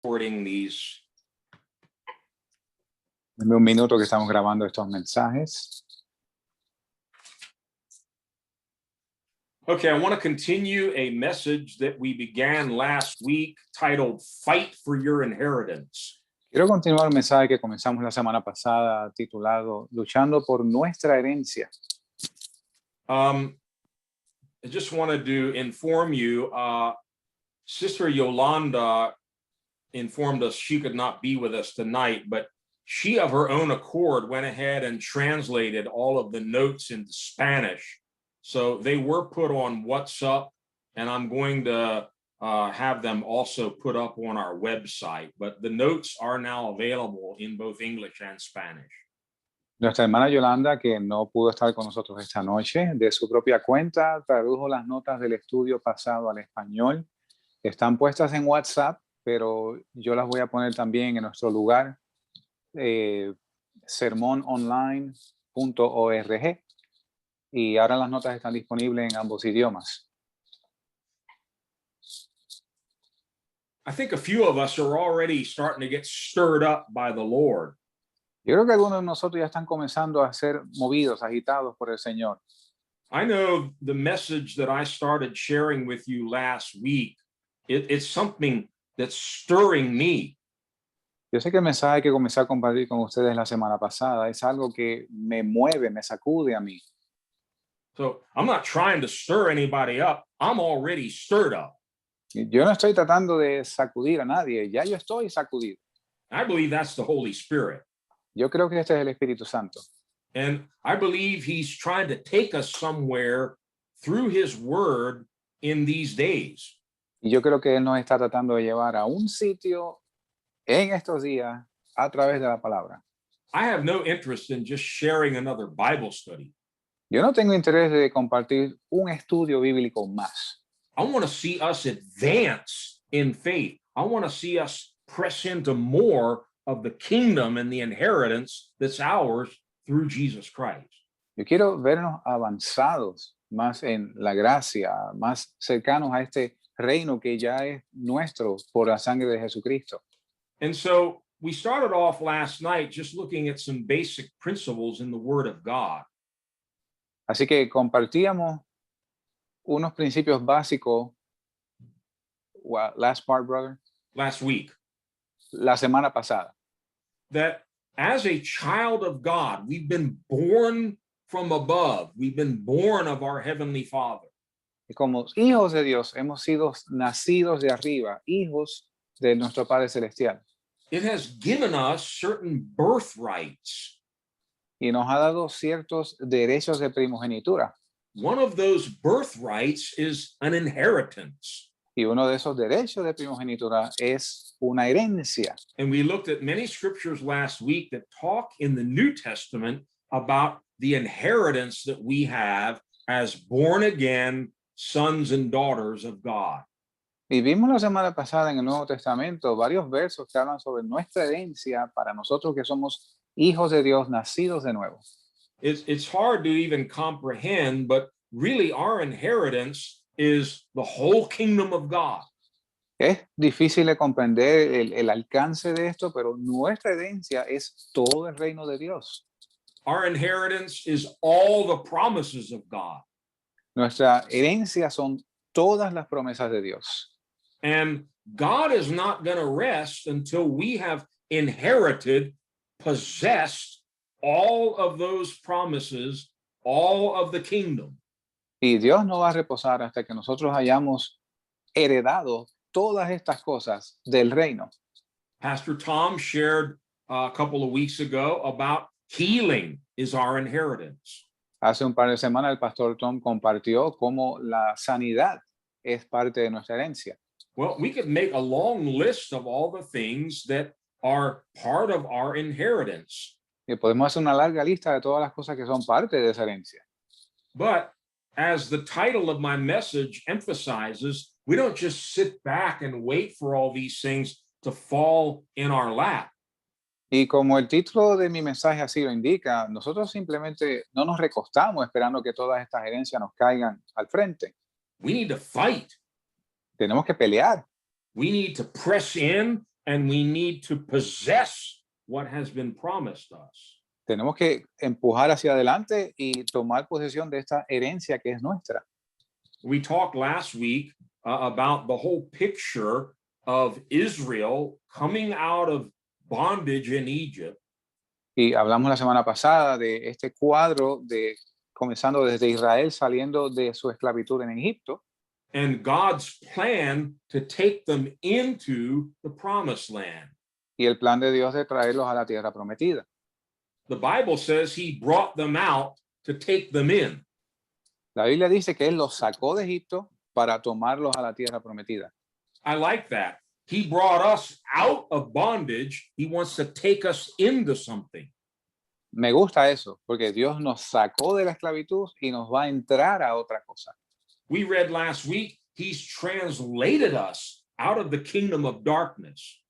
recording these. Dame un minuto que estamos grabando estos mensajes. Okay, I want to continue a message that we began last week titled Fight for Your Inheritance. Quiero continuar el mensaje que comenzamos la semana pasada titulado Luchando por nuestra herencia. I just wanted to inform you, Sister Yolanda informed us she could not be with us tonight, but she of her own accord went ahead and translated all of the notes into Spanish. So they were put on WhatsApp, and I'm going to have them also put up on our website. But the notes are now available in both English and Spanish. Nuestra hermana Yolanda, que no pudo estar con nosotros esta noche, de su propia cuenta, tradujo las notas del estudio pasado al español. Están puestas en WhatsApp, pero yo las voy a poner también en nuestro lugar, sermononline.org. Y ahora las notas están disponibles en ambos idiomas. I think a few of us are already starting to get stirred up by the Lord. Yo creo que algunos de nosotros ya están comenzando a ser movidos, agitados por el Señor. I know the message that I started sharing with you last week, it's something that's stirring me. Yo sé que el mensaje que comencé a compartir con ustedes la semana pasada es algo que me mueve, me sacude a mí. So I'm not trying to stir anybody up. I'm already stirred up. Yo no estoy tratando de sacudir a nadie, ya yo estoy sacudido. I believe that's the Holy Spirit. Yo creo que este es el Espíritu Santo. And I believe he's trying to take us somewhere through his word in these days. Y yo creo que Él nos está tratando de llevar a un sitio en estos días a través de la palabra. I have no interest in just sharing another Bible study. Yo no tengo interés de compartir un estudio bíblico más. I want to see us advance in faith. I want to see us press into more of the kingdom and the inheritance that's ours through Jesus Christ. Yo quiero vernos avanzados más en la gracia, más cercanos a este reino que ya es nuestro por la sangre de Jesucristo. And so we started off last night just looking at some basic principles in the Word of God. Así que compartíamos unos principios básicos, last part, brother, Last week, la semana pasada. that as a child of God, we've been born from above. We've been born of our Heavenly Father. Y como hijos de Dios hemos sido nacidos de arriba, hijos de nuestro Padre Celestial. It has given us certain birthrights. Y nos ha dado ciertos derechos de primogenitura. One of those birthrights is an inheritance. Y uno de esos derechos de primogenitura es una herencia. And we looked at many scriptures last week that talk in the New Testament about the inheritance that we have as born again sons and daughters of God. Y vimos la semana pasada en el Nuevo Testamento varios versos que hablan sobre nuestra herencia para nosotros que somos hijos de Dios, nacidos de nuevo. It's hard to even comprehend, but really our inheritance is the whole kingdom of God. Es difícil de comprender el alcance de esto, pero nuestra herencia es todo el reino de Dios. Our inheritance is all the promises of God. Nuestra herencia son todas las promesas de Dios. And God is not going to rest until we have inherited, possessed all of those promises, all of the kingdom. Y Dios no va a reposar hasta que nosotros hayamos heredado todas estas cosas del reino. Pastor Tom shared a couple of weeks ago about healing is our inheritance. Hace un par de semanas el pastor Tom compartió cómo la sanidad es parte de nuestra herencia. Well, we could make a long list of all the things that are part of our inheritance. Y podemos hacer una larga lista de todas las cosas que son parte de esa herencia. But as the title of my message emphasizes, we don't just sit back and wait for all these things to fall in our lap. Y como el título de mi mensaje así lo indica, nosotros simplemente no nos recostamos esperando que todas estas herencias nos caigan al frente. We need to fight. Tenemos que pelear. We need to press in and we need to possess what has been promised us. Tenemos que empujar hacia adelante y tomar posesión de esta herencia que es nuestra. We talked last week about the whole picture of Israel coming out of bondage in Egypt. Y hablamos la semana pasada de este cuadro de comenzando desde Israel saliendo de su esclavitud en Egipto And God's plan to take them into the promised land. y el plan de Dios de traerlos a la tierra prometida. The Bible says he brought them out to take them in. La Biblia dice que él los sacó de Egipto para tomarlos a la tierra prometida. I like that. He brought us out of bondage. He wants to take us into something. Me gusta eso, porque Dios nos sacó de la esclavitud y nos va a entrar a otra cosa. We read last week, he's translated us out of the kingdom of darkness.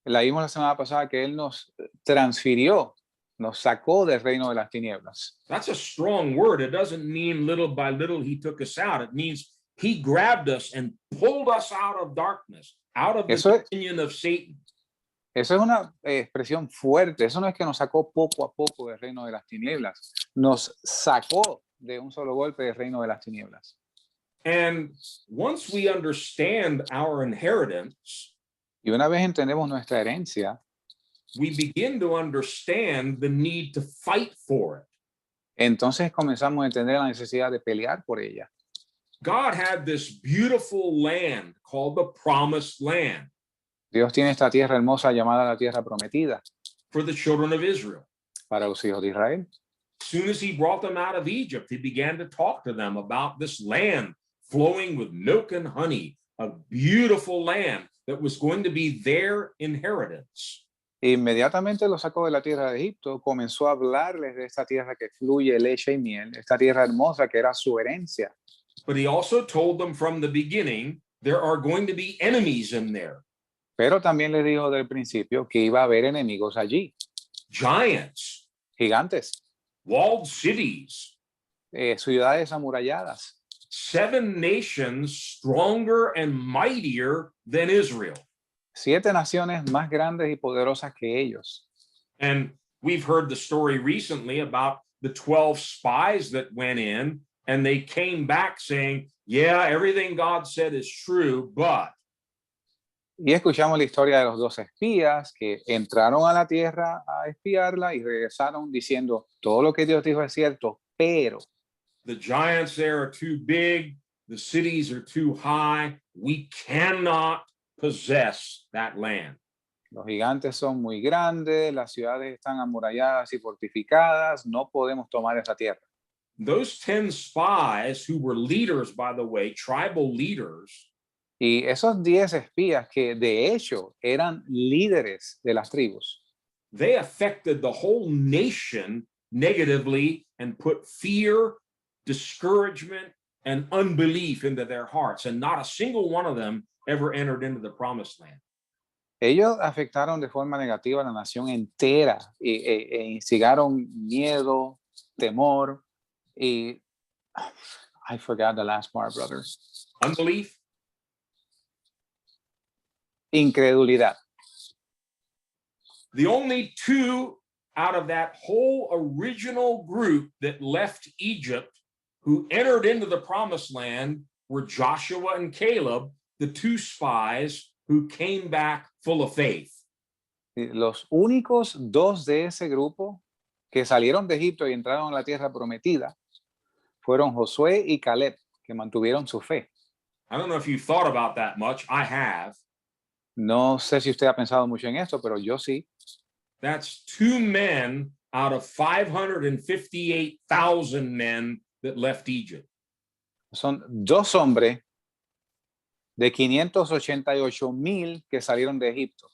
La vimos la semana pasada que él nos transfirió, nos sacó del reino de las tinieblas. That's a strong word. It doesn't mean little by little he took us out. It means he grabbed us and pulled us out of darkness, out of the dominion of Satan. Eso es una expresión fuerte. Eso no es que nos sacó poco a poco del reino de las tinieblas. Nos sacó de un solo golpe del reino de las tinieblas. And once we understand our inheritance, y una vez entendemos nuestra herencia, we begin to understand the need to fight for it. Entonces comenzamos a entender la necesidad de pelear por ella. God had this beautiful land called the Promised Land. Dios tiene esta tierra hermosa llamada la tierra prometida. For the children of Israel. Para los hijos de Israel. As soon as he brought them out of Egypt, he began to talk to them about this land flowing with milk and honey, a beautiful land that was going to be their inheritance. Inmediatamente los sacó de la tierra de Egipto, comenzó a hablarles de esta tierra que fluye leche y miel, esta tierra hermosa que era su herencia. But he also told them from the beginning, there are going to be enemies in there. Pero también les dijo del principio que iba a haber enemigos allí. Giants. Gigantes. Walled cities. Ciudades amuralladas. 7 nations stronger and mightier than Israel. 7 naciones más grandes y poderosas que ellos. And we've heard the story recently about the 12 spies that went in and they came back saying, yeah, everything God said is true, but. Y escuchamos la historia de los 12 espías que entraron a la tierra a espiarla y regresaron diciendo, todo lo que Dios dijo es cierto, pero. The giants there are too big, the cities are too high, we cannot possess that land. Los gigantes son muy grandes, las ciudades están amuralladas y fortificadas, no podemos tomar esa tierra. Those 10 spies who were leaders, by the way, tribal leaders. Y esos 10 espías que de hecho eran líderes de las tribus. They affected the whole nation negatively and put fear, discouragement, and unbelief into their hearts. And not a single one of them ever entered into the promised land. Ellos afectaron de forma negativa a la nación entera e instigaron miedo, temor y I forgot the last part, brother. Unbelief. Incredulidad. The only 2 out of that whole original group that left Egypt who entered into the promised land were Joshua and Caleb, the 2 spies who came back full of faith. Los únicos 2 de ese grupo que salieron de Egipto y entraron a la tierra prometida fueron Josué y Caleb, que mantuvieron su fe. I don't know if you thought about that much. I have. No sé si usted ha pensado mucho en esto, pero yo sí. That's 2 men out of 558,000 men that left Egypt. Son 2 hombres de 588,000 que salieron de Egipto.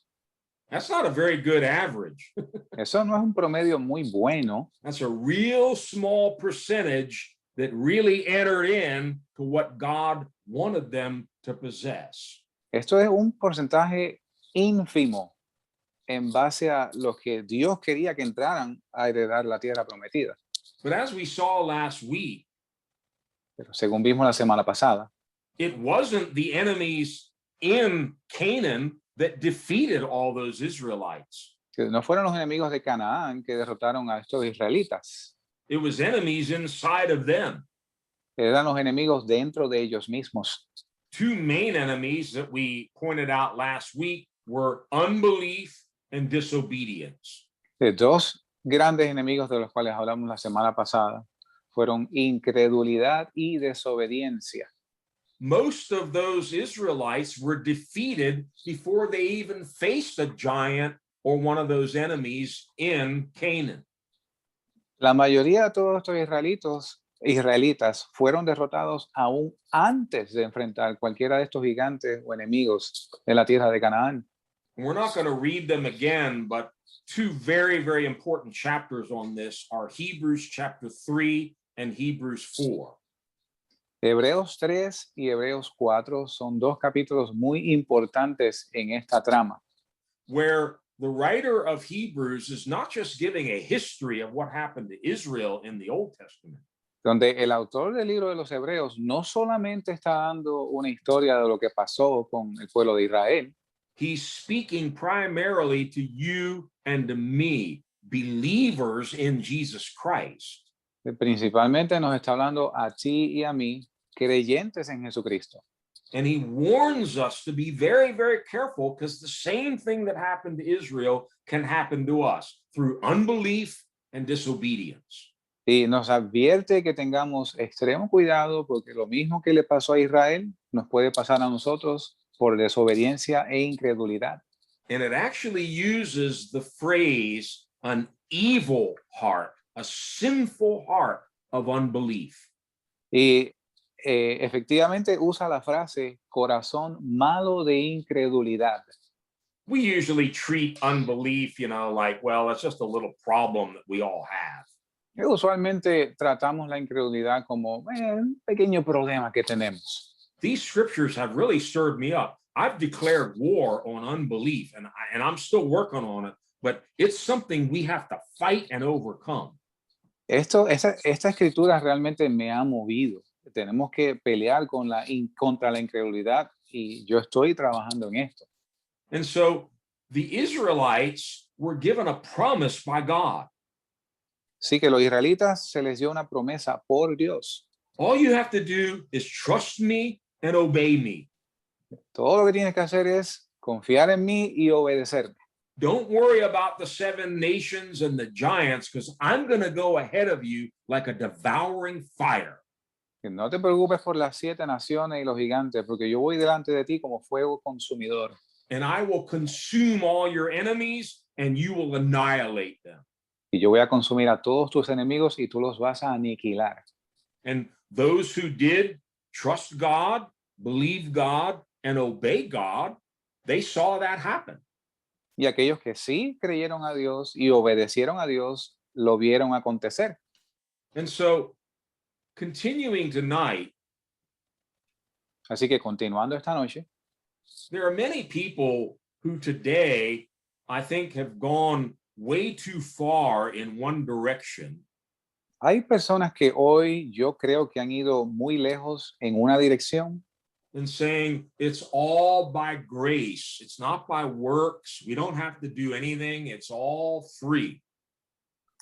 That's not a very good average. Eso no es un promedio muy bueno. That's a real small percentage that really entered in to what God wanted them to possess. Esto es un porcentaje ínfimo en base a lo que Dios quería que entraran a heredar la tierra prometida. But as we saw last week, Pero según vimos la semana pasada, it wasn't the enemies in Canaan that defeated all those Israelites. Que no fueron los enemigos de Canaán que derrotaron a estos israelitas, It was enemies inside of them. eran los enemigos dentro de ellos mismos. Two main enemies that we pointed out last week were unbelief and disobedience. Dos grandes enemigos de los cuales hablamos la semana pasada fueron incredulidad y desobediencia. Most of those Israelites were defeated before they even faced a giant or one of those enemies in Canaan. La mayoría de todos estos israelitas fueron derrotados aún antes de enfrentar cualquiera de estos gigantes o enemigos de la tierra de Canaán. We're not going to read them again, but two very, very important chapters on this are Hebrews chapter 3 and Hebrews 4. Hebreos 3 y Hebreos 4 son dos capítulos muy importantes en esta trama, where the writer of Hebrews is not just giving a history of what happened to Israel in the Old Testament, donde el autor del libro de los Hebreos no solamente está dando una historia de lo que pasó con el pueblo de Israel, he's speaking primarily to you and to me, believers in Jesus Christ. principalmente nos está hablando a ti y a mí, creyentes en Jesucristo. And he warns us to be very, very careful because the same thing that happened to Israel can happen to us through unbelief and disobedience. Y nos advierte que tengamos extremo cuidado porque lo mismo que le pasó a Israel nos puede pasar a nosotros por desobediencia e incredulidad. And it actually uses the phrase an evil heart, a sinful heart of unbelief. Y efectivamente usa la frase corazón malo de incredulidad. We usually treat unbelief, like, well, it's just a little problem that we all have. Y usualmente tratamos la incredulidad como un pequeño problema que tenemos. These scriptures have really stirred me up. I've declared war on unbelief, and I'm still working on it, but it's something we have to fight and overcome. Esta escritura realmente me ha movido. Tenemos que pelear contra la incredulidad y yo estoy trabajando en esto. And so the Israelites were given a promise by God. Sí, que los israelitas se les dio una promesa por Dios. All you have to do is trust me and obey me. Todo lo que tienes que hacer es confiar en mí y obedecerme. Don't worry about the 7 nations and the giants, because I'm going to go ahead of you like a devouring fire. Que no te preocupes por las 7 naciones y los gigantes, porque yo voy delante de ti como fuego consumidor. And I will consume all your enemies and you will annihilate them. Y yo voy a consumir a todos tus enemigos y tú los vas a aniquilar. And those who did trust God, believe God, and obey God, they saw that happen. Y aquellos que sí creyeron a Dios y obedecieron a Dios, lo vieron acontecer. And so, continuing tonight, Así que continuando esta noche, there are many people who today, I think, have gone way too far in one direction. hay personas que hoy yo creo que han ido muy lejos en una dirección And saying it's all by grace. It's not by works. We don't have to do anything. It's all free.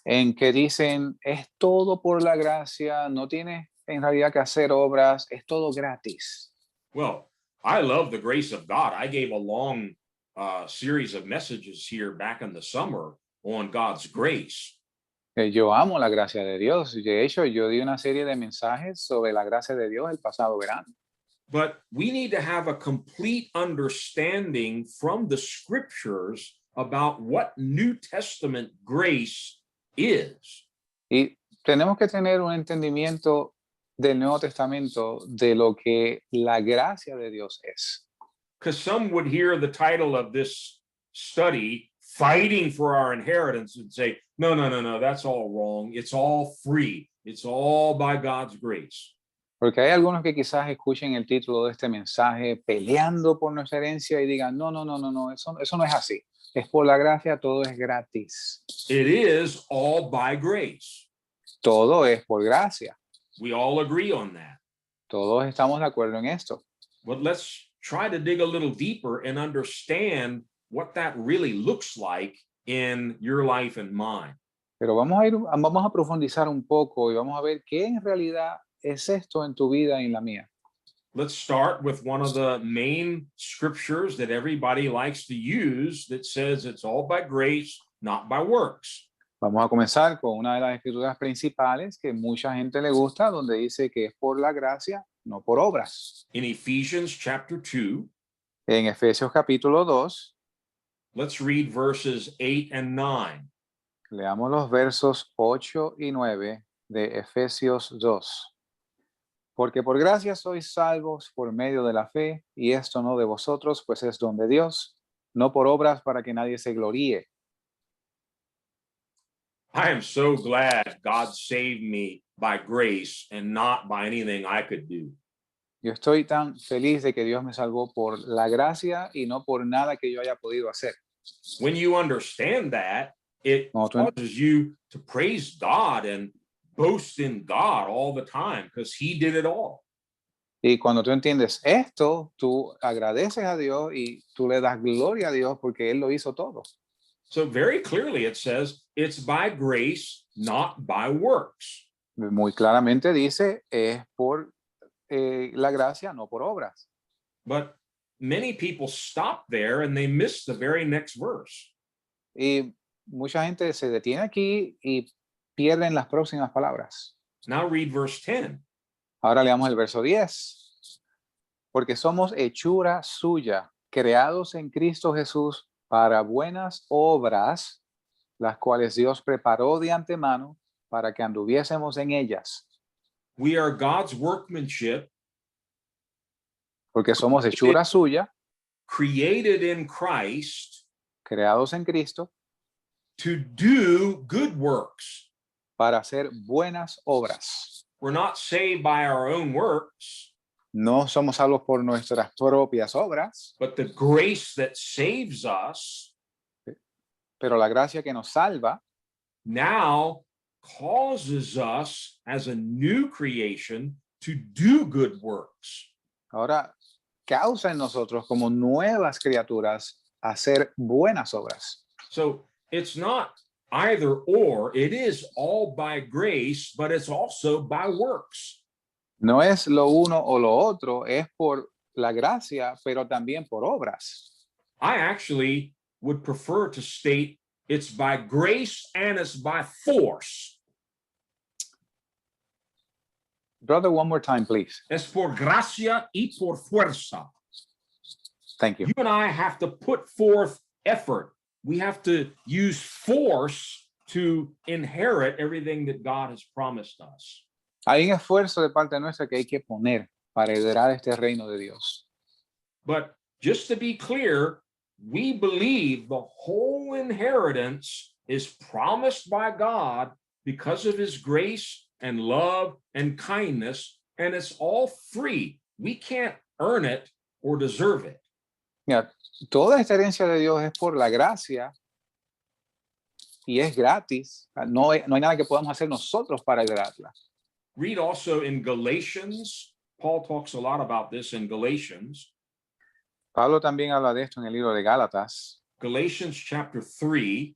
en que dicen, es todo por la gracia, no tienes en realidad que hacer obras, es todo gratis. Well, I love the grace of God. I gave a long series of messages here back in the summer on God's grace. Yo amo la gracia de Dios. De hecho, yo di una serie de mensajes sobre la gracia de Dios el pasado verano. But we need to have a complete understanding from the scriptures about what New Testament grace is. Y tenemos que tener un entendimiento del Nuevo Testamento de lo que la gracia de Dios es. Because some would hear the title of this study, Fighting for Our Inheritance, and say, no, that's all wrong. It's all free. It's all by God's grace. Porque hay algunos que quizás escuchen el título de este mensaje, peleando por nuestra herencia y digan, no, eso no es así. Es por la gracia, todo es gratis. It is all by grace. Todo es por gracia. We all agree on that. Todos estamos de acuerdo en esto. But let's try to dig a little deeper and understand what that really looks like in your life and mine. Pero vamos a profundizar un poco y vamos a ver qué en realidad es esto en tu vida y en la mía. Let's start with one of the main scriptures that everybody likes to use that says it's all by grace, not by works. Vamos a comenzar con una de las escrituras principales que mucha gente le gusta, donde dice que es por la gracia, no por obras. In Ephesians chapter 2, En Efesios capítulo 2, let's read verses 8 and 9. leamos los versos 8 y 9 de Efesios 2. Porque por gracia sois salvos por medio de la fe, y esto no de vosotros, pues es don de Dios, no por obras para que nadie se gloríe. I am so glad God saved me by grace and not by anything I could do. Yo estoy tan feliz de que Dios me salvó por la gracia y no por nada que yo haya podido hacer. When you understand that, it No, tú- causes you to praise God and boast in God all the time because He did it all. Y cuando tú entiendes esto, tú agradeces a Dios y tú le das gloria a Dios porque Él lo hizo todo. So very clearly it says it's by grace, not by works. Muy claramente dice, es por la gracia, no por obras. But many people stop there and they miss the very next verse. Y mucha gente se detiene aquí y pierden las próximas palabras. Now read verse 10. Ahora leamos el verso 10. Porque somos hechura suya, creados en Cristo Jesús para buenas obras, las cuales Dios preparó de antemano para que anduviésemos en ellas. We are God's workmanship, Porque somos hechura suya, created in Christ creados en Cristo, to do good works. para hacer buenas obras. We're not saved by our own works, No somos salvos por nuestras propias obras, but the grace that saves us pero la gracia que nos salva now causes us as a new creation to do good works. ahora causa en nosotros como nuevas criaturas hacer buenas obras. So it's not either or, it is all by grace, but it's also by works. No es lo uno o lo otro, es por la gracia, pero también por obras. I actually would prefer to state it's by grace and it's by force. Brother, one more time, please. Es por gracia y por fuerza. Thank you. You and I have to put forth effort. We have to use force to inherit everything that God has promised us. Hay un esfuerzo de parte nuestra que hay que poner para heredar este reino de Dios. But just to be clear, we believe the whole inheritance is promised by God because of his grace and love and kindness, and it's all free. We can't earn it or deserve it. Mira, toda esta herencia de Dios es por la gracia y es gratis. No hay nada que podamos hacer nosotros para heredarla. Read also in Galatians. Paul talks a lot about this in Galatians. Pablo también habla de esto en el libro de Gálatas. Galatians chapter 3.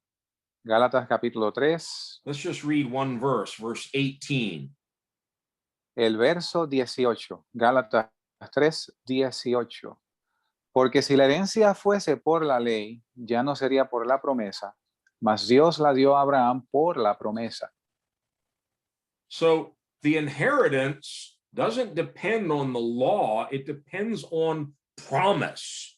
Gálatas capítulo 3, Let's just read one verse, verse 18. el verso 18. Gálatas 3, 18. Porque si la herencia fuese por la ley, ya no sería por la promesa, mas Dios la dio a Abraham por la promesa. So the inheritance doesn't depend on the law, it depends on promise.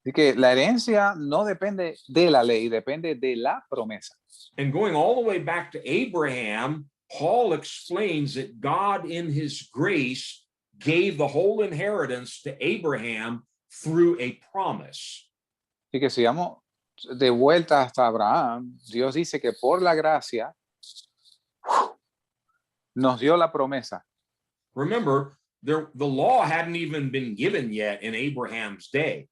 Así que la herencia no depende de la ley, depende de la promesa. And going all the way back to Abraham, Paul explains that God in his grace gave the whole inheritance to Abraham through a promise. Así que si vamos de vuelta hasta Abraham, Dios dice que por la gracia nos dio la promesa. Remember, the law hadn't even been given yet in Abraham's day,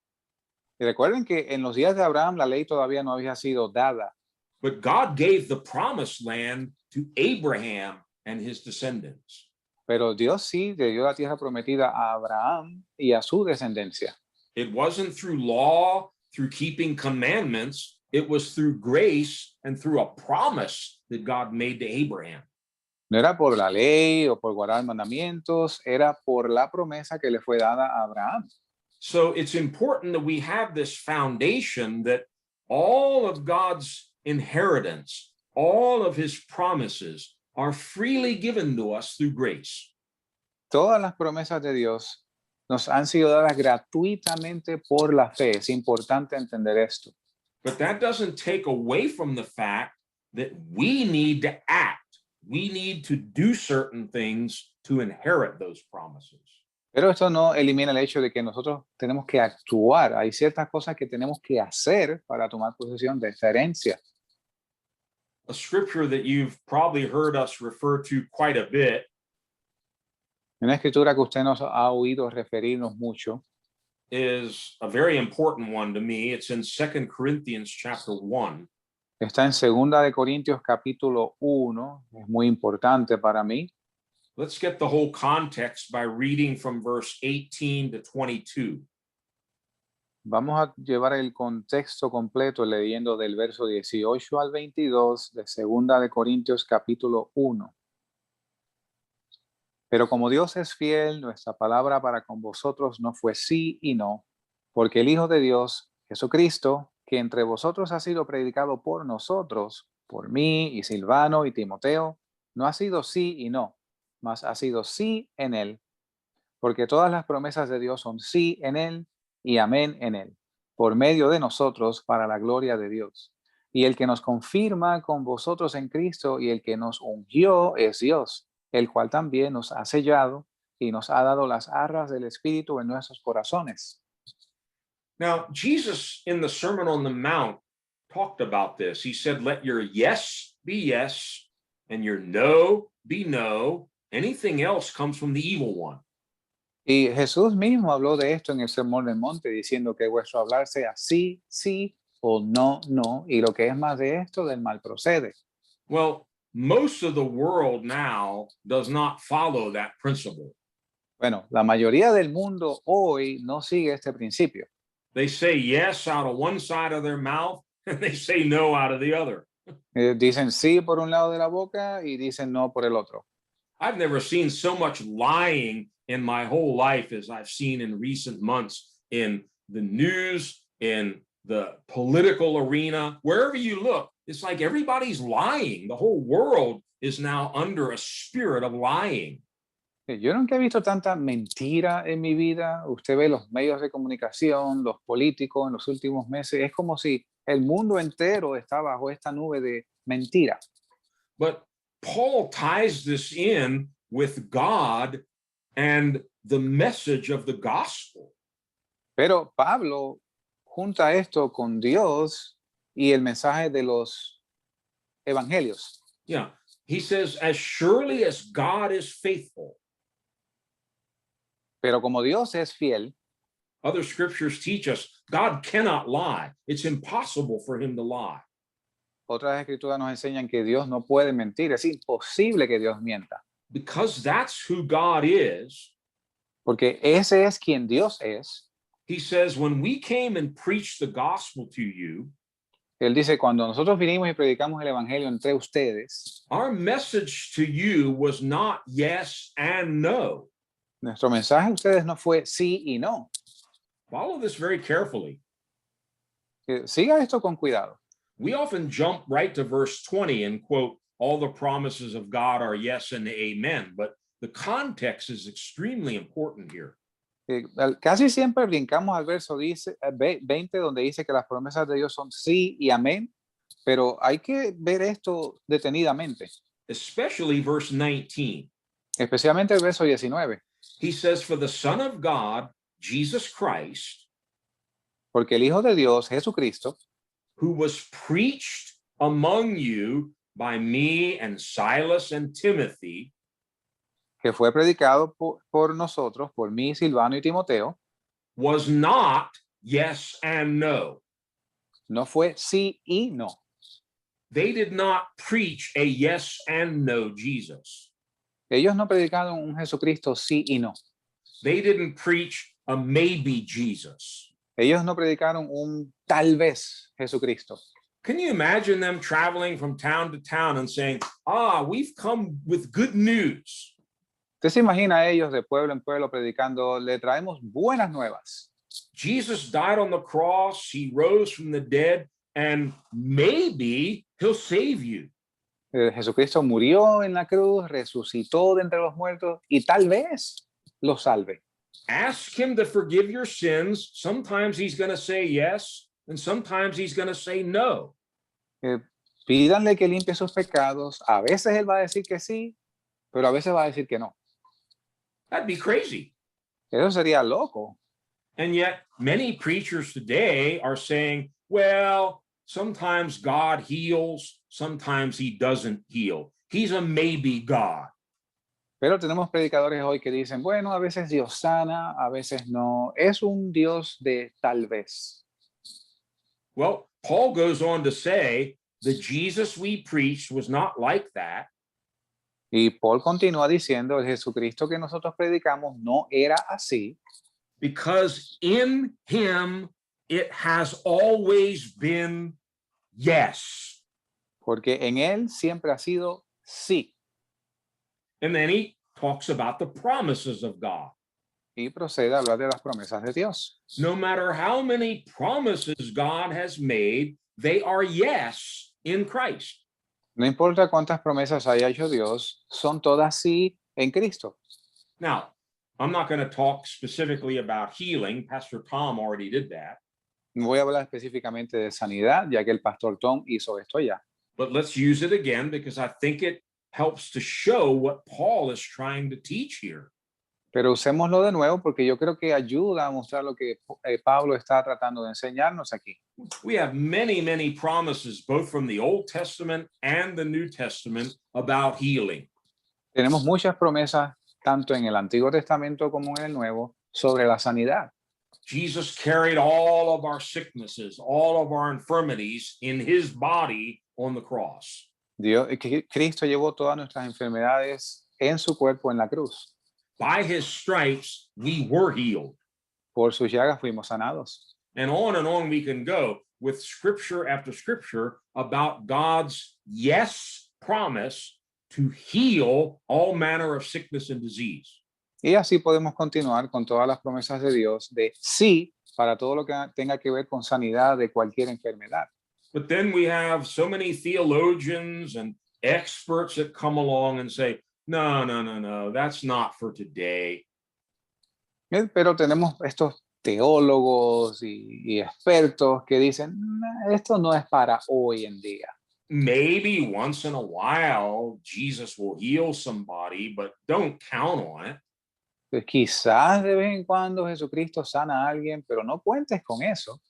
Y recuerden que en los días de Abraham la ley todavía no había sido dada, but God gave the promised land to Abraham and his descendants. pero Dios sí le dio la tierra prometida a Abraham y a su descendencia. It wasn't through law, through keeping commandments. It was through grace and through a promise that God made to Abraham. No era por la ley o por guardar mandamientos, era por la promesa que le fue dada a Abraham. So it's important that we have this foundation that all of God's inheritance, all of his promises are freely given to us through grace. Todas las promesas de Dios nos han sido dadas gratuitamente por la fe. Es importante entender esto. But that doesn't take away from the fact that we need to act. We need to do certain things to inherit those promises. Pero esto no elimina el hecho de que nosotros tenemos que actuar. Hay ciertas cosas que tenemos que hacer para tomar posesión de esta herencia. A scripture that you've probably heard us refer to quite a bit Una escritura que usted nos ha oído referirnos mucho is a very important one to me. It's in 2 Corinthians chapter 1. está en 2 de Corintios capítulo 1. Es muy importante para mí. Let's get the whole context by reading from verse 18 to 22. Vamos a llevar el contexto completo leyendo del verso 18 al 22 de 2 de Corintios capítulo 1. Pero como Dios es fiel, nuestra palabra para con vosotros no fue sí y no, porque el Hijo de Dios, Jesucristo, que entre vosotros ha sido predicado por nosotros, por mí y Silvano y Timoteo, no ha sido sí y no, mas ha sido sí en él, porque todas las promesas de Dios son sí en él y amén en él, por medio de nosotros para la gloria de Dios. Y el que nos confirma con vosotros en Cristo y el que nos ungió es Dios, el cual también nos ha sellado y nos ha dado las arras del Espíritu en nuestros corazones. Now, Jesus in the Sermon on the Mount talked about this. He said, let your yes be yes and your no be no. Anything else comes from the evil one. Y Jesús mismo habló de esto en el Sermón del Monte, diciendo que vuestro hablar sea sí, sí o no, no, y lo que es más de esto del mal procede. Well, most of the world now does not follow that principle. Bueno, la mayoría del mundo hoy no sigue este principio. They say yes out of one side of their mouth and they say no out of the other. Dicen sí por un lado de la boca y dicen no por el otro. I've never seen so much lying in my whole life as I've seen in recent months in the news, in the political arena, wherever you look. It's like everybody's lying. The whole world is now under a spirit of lying. Yo nunca he visto tanta mentira en mi vida. Usted ve los medios de comunicación, los políticos en los últimos meses. Es como si el mundo entero está bajo esta nube de mentira. But Paul ties this in with God and the message of the gospel. Pero Pablo junta esto con Dios y el mensaje de los evangelios. Yeah. He says, as surely as God is faithful. Pero como Dios es fiel, Other scriptures teach us God cannot lie. It's impossible for him to lie. otras escrituras nos enseñan que Dios no puede mentir. Es imposible que Dios mienta. Because that's who God is, Porque ese es quien Dios es. he says, when we came and preached the gospel to you, Él dice, cuando nosotros vinimos y predicamos el evangelio entre ustedes, our message to you was not yes and no. nuestro mensaje a ustedes no fue sí y no. Follow this very carefully. Siga esto con cuidado. We often jump right to verse 20 and quote, all the promises of God are yes and amen, but the context is extremely important here. Casi siempre brincamos al verso 20 donde dice que las promesas de Dios son sí y amén, pero hay que ver esto detenidamente, Especially verse 19. especialmente el verso 19, He says, for the Son of God, Jesus Christ, porque el Hijo de Dios, Jesucristo, who was preached among you by me and Silas and Timothy, que fue predicado por nosotros, por mí, Silvano y Timoteo, was not yes and no. no fue sí y no. They did not preach a yes and no Jesus. Ellos no predicaron un Jesucristo sí y no. They didn't preach a maybe Jesus. Ellos no predicaron un tal vez Jesucristo. Can you imagine them traveling from town to town and saying, we've come with good news? Usted se imagina a ellos de pueblo en pueblo predicando, le traemos buenas nuevas. Jesus died on the cross, he rose from the dead, and maybe he'll save you. Jesucristo murió en la cruz, resucitó de entre los muertos y tal vez los salve. Ask him to forgive your sins. Sometimes he's going to say yes, and sometimes he's going to say no. Pídanle que limpie sus pecados. A veces él va a decir que sí, pero a veces va a decir que no. That'd be crazy. Eso sería loco. And yet, many preachers today are saying, well, sometimes God heals, sometimes he doesn't heal. He's a maybe God. Pero tenemos predicadores hoy que dicen, bueno, a veces Dios sana, a veces no. Es un Dios de tal vez. Well, Paul goes on to say, the Jesus we preached was not like that. Y Paul continúa diciendo, el Jesucristo que nosotros predicamos no era así. Because in him it has always been yes. Porque en él siempre ha sido sí. And then he talks about the promises of God. Y procede a hablar de las promesas de Dios. No matter how many promises God has made, they are yes in Christ. No importa cuántas promesas haya hecho Dios, son todas sí en Cristo. Now, I'm not going to talk specifically about healing. Pastor Tom already did that. No voy a hablar específicamente de sanidad, ya que el pastor Tom hizo esto ya. But let's use it again because I think it helps to show what Paul is trying to teach here. Pero usémoslo de nuevo porque yo creo que ayuda a mostrar lo que Pablo está tratando de enseñarnos aquí. We have many, many promises, both from the Old Testament and the New Testament, about healing. Tenemos muchas promesas, tanto en el Antiguo Testamento como en el Nuevo, sobre la sanidad. Jesus carried all of our sicknesses, all of our infirmities in his body on the cross. Cristo llevó todas nuestras enfermedades en su cuerpo en la cruz. By his stripes, we were healed. Por sus llagas fuimos sanados. And on we can go with scripture after scripture about God's yes promise to heal all manner of sickness and disease. Y así podemos continuar con todas las promesas de Dios de sí para todo lo que tenga que ver con sanidad de cualquier enfermedad. But then we have so many theologians and experts that come along and say, no, that's not for today. Pero tenemos estos teólogos y expertos que dicen, esto no es para hoy en día. Maybe once in a while, Jesus will heal somebody, but don't count on it. Pues quizás de vez en cuando Jesucristo sana a alguien, pero no cuentes con eso.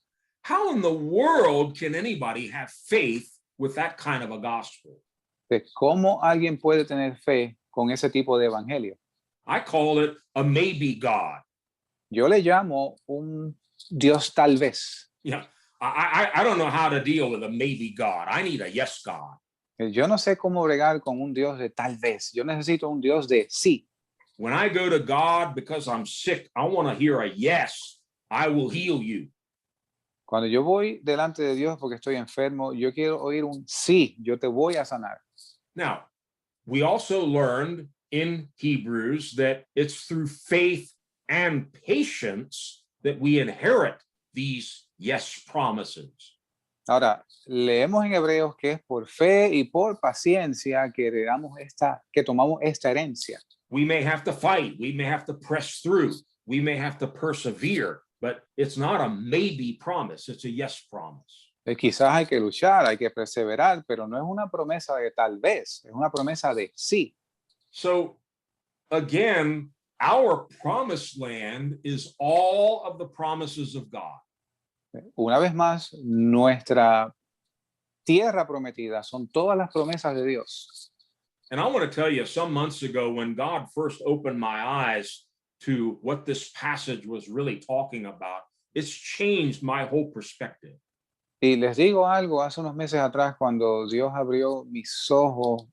How in the world can anybody have faith with that kind of a gospel? Pues, ¿cómo alguien puede tener fe con ese tipo de evangelio? I call it a maybe God. Yo le llamo un Dios tal vez. Yeah, I don't know how to deal with a maybe God. I need a yes God. Yo no sé cómo bregar con un Dios de tal vez. Yo necesito un Dios de sí. When I go to God because I'm sick, I want to hear a yes, I will heal you. Cuando yo voy delante de Dios porque estoy enfermo, yo quiero oír un sí, yo te voy a sanar. Now, we also learned in Hebrews that it's through faith and patience that we inherit these yes promises. Ahora, leemos en Hebreos que es por fe y por paciencia que tomamos esta herencia. We may have to fight, we may have to press through, we may have to persevere, but it's not a maybe promise, it's a yes promise. Quizás hay que luchar, hay que perseverar, pero no es una promesa de tal vez, es una promesa de sí. So again, our promised land is all of the promises of God. Una vez más, nuestra tierra prometida son todas las promesas de Dios. And I want to tell you, some months ago, when God first opened my eyes to what this passage was really talking about, it's changed my whole perspective. Y les digo algo, hace unos meses atrás, cuando Dios abrió mis ojos